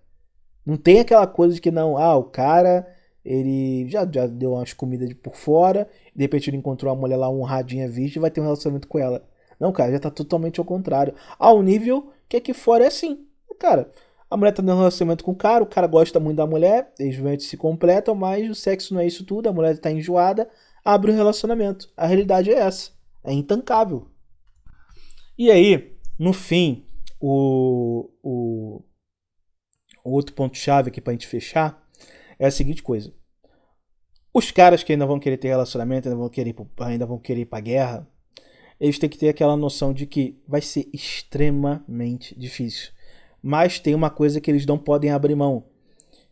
Não tem aquela coisa de que não, o cara, ele já deu umas comidas por fora, de repente ele encontrou uma mulher lá honradinha virgem e vai ter um relacionamento com ela. Não, cara, já tá totalmente ao contrário. Ao nível que aqui fora é assim. Cara, a mulher tá dando um relacionamento com o cara gosta muito da mulher, eles realmente se completam, mas o sexo não é isso tudo, a mulher tá enjoada, abre um relacionamento. A realidade é essa. É intancável. E aí, no fim, o outro ponto-chave aqui pra gente fechar é a seguinte coisa. Os caras que ainda vão querer ter relacionamento, ainda vão querer ir pra guerra, eles têm que ter aquela noção de que vai ser extremamente difícil. Mas tem uma coisa que eles não podem abrir mão,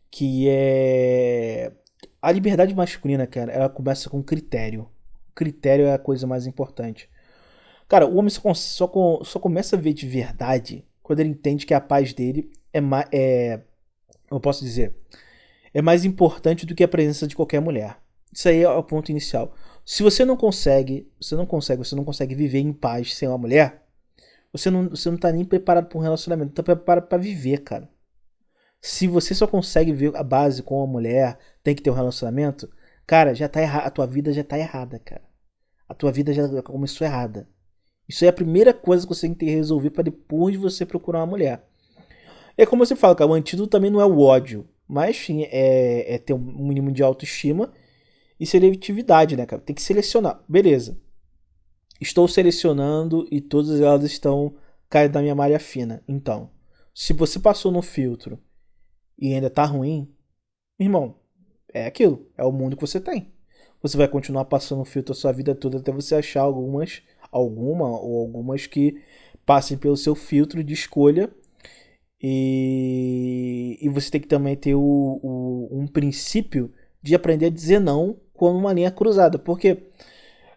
que é a liberdade masculina, cara. Ela começa com critério. Critério é a coisa mais importante. Cara, o homem só começa a ver de verdade quando ele entende que a paz dele eu posso dizer, é mais importante do que a presença de qualquer mulher. Isso aí é o ponto inicial. Se você não consegue viver em paz sem uma mulher, você não tá nem preparado para um relacionamento, tá preparado para viver, cara. Se você só consegue ver a base com uma mulher, tem que ter um relacionamento, cara, já tá errado, a tua vida já tá errada, cara. A tua vida já começou errada. Isso é a primeira coisa que você tem que resolver para depois você procurar uma mulher. É como você fala, cara, o antídoto também não é o ódio, mas sim, é ter um mínimo de autoestima e seletividade, né, cara? Tem que selecionar. Beleza. Estou selecionando e todas elas estão caindo na minha malha fina. Então, se você passou no filtro e ainda tá ruim, irmão, é aquilo. É o mundo que você tem. Você vai continuar passando o filtro a sua vida toda até você achar algumas que passem pelo seu filtro de escolha. E você tem que também ter um princípio de aprender a dizer não com uma linha cruzada. Porque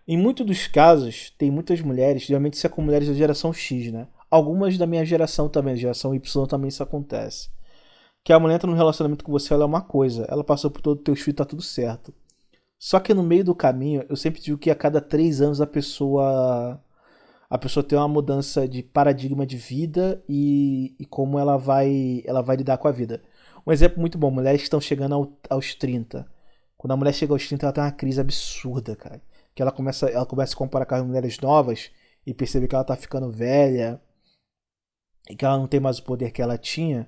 em muitos dos casos, tem muitas mulheres, geralmente isso é com mulheres da geração X, né? Algumas da minha geração também, da geração Y também isso acontece. Que a mulher entra num relacionamento com você, ela é uma coisa. Ela passou por todos os teus filhos, tá tudo certo. Só que no meio do caminho, eu sempre digo que a cada 3 anos a pessoa tem uma mudança de paradigma de vida e como ela vai lidar com a vida. Um exemplo muito bom, mulheres que estão chegando aos 30. Quando a mulher chega aos 30, ela tem uma crise absurda, cara. Que ela começa a se comparar com as mulheres novas e perceber que ela tá ficando velha e que ela não tem mais o poder que ela tinha.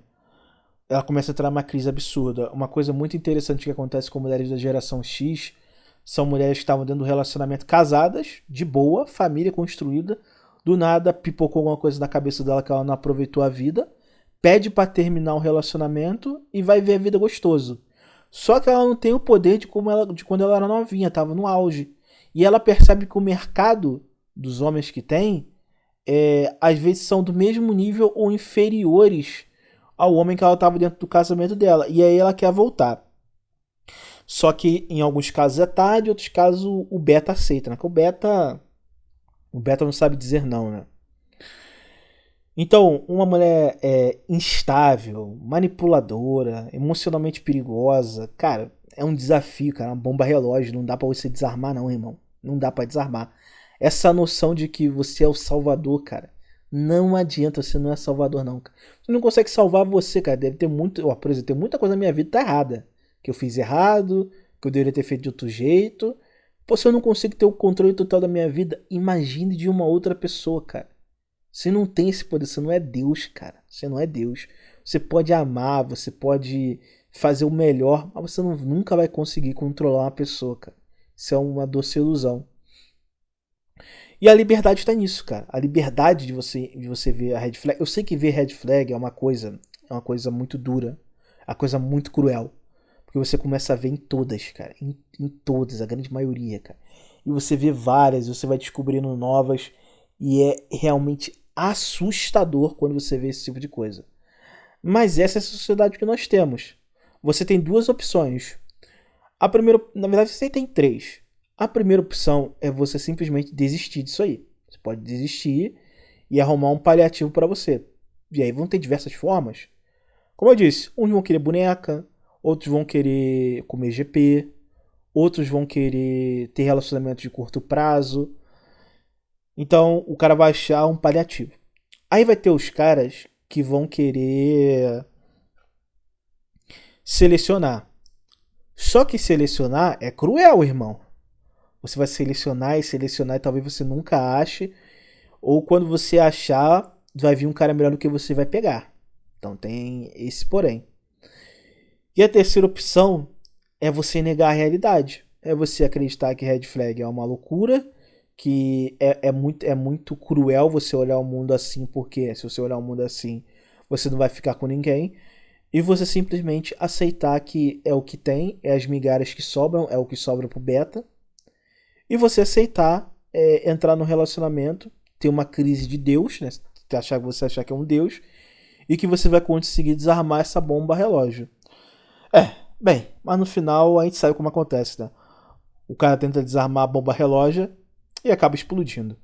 Ela começa a entrar numa crise absurda. Uma coisa muito interessante que acontece com mulheres da geração X são mulheres que estavam dentro do relacionamento casadas, de boa, família construída. Do nada pipocou alguma coisa na cabeça dela que ela não aproveitou a vida, pede pra terminar o relacionamento e vai ver a vida gostoso. Só que ela não tem o poder de quando ela era novinha, tava no auge. E ela percebe que o mercado dos homens que tem, às vezes são do mesmo nível ou inferiores ao homem que ela estava dentro do casamento dela. E aí ela quer voltar. Só que em alguns casos é tarde, em outros casos o beta aceita, né? Que o beta não sabe dizer não, né? Então, uma mulher instável, manipuladora, emocionalmente perigosa, cara, é um desafio, cara, uma bomba relógio, não dá pra você desarmar não, irmão. Não dá pra desarmar. Essa noção de que você é o salvador, cara, não adianta, você não é salvador não, cara. Você não consegue salvar você, cara. Deve ter muito, ó, por exemplo, tem muita coisa na minha vida que tá errada, que eu fiz errado, que eu deveria ter feito de outro jeito. Pô, se eu não consigo ter o controle total da minha vida, imagine de uma outra pessoa, cara. Você não tem esse poder, você não é Deus, cara. Você não é Deus. Você pode amar, você pode fazer o melhor, mas você nunca vai conseguir controlar uma pessoa, cara. Isso é uma doce ilusão. E a liberdade está nisso, cara. A liberdade de você ver a red flag. Eu sei que ver red flag é uma coisa muito dura, é uma coisa muito cruel. Porque você começa a ver em todas, cara. Em todas, a grande maioria, cara. E você vê várias, você vai descobrindo novas. E é realmente assustador quando você vê esse tipo de coisa. Mas essa é a sociedade que nós temos. Você tem duas opções. A primeira, na verdade, você tem três. A primeira opção é você simplesmente desistir disso aí. Você pode desistir e arrumar um paliativo para você. E aí vão ter diversas formas. Como eu disse, uns vão querer boneca, outros vão querer comer GP, outros vão querer ter relacionamento de curto prazo. Então o cara vai achar um paliativo. Aí vai ter os caras que vão querer selecionar. Só que selecionar é cruel, irmão. Você vai selecionar e talvez você nunca ache. Ou quando você achar, vai vir um cara melhor do que você vai pegar. Então tem esse porém. E a terceira opção é você negar a realidade. É você acreditar que red flag é uma loucura, que é muito cruel você olhar o mundo assim, porque se você olhar o mundo assim, você não vai ficar com ninguém. E você simplesmente aceitar que é o que tem, é as migalhas que sobram, é o que sobra pro beta. E você aceitar entrar no relacionamento, ter uma crise de Deus, né? Você achar que é um Deus, e que você vai conseguir desarmar essa bomba relógio. Bem, mas no final a gente sabe como acontece, né? O cara tenta desarmar a bomba relógio e acaba explodindo.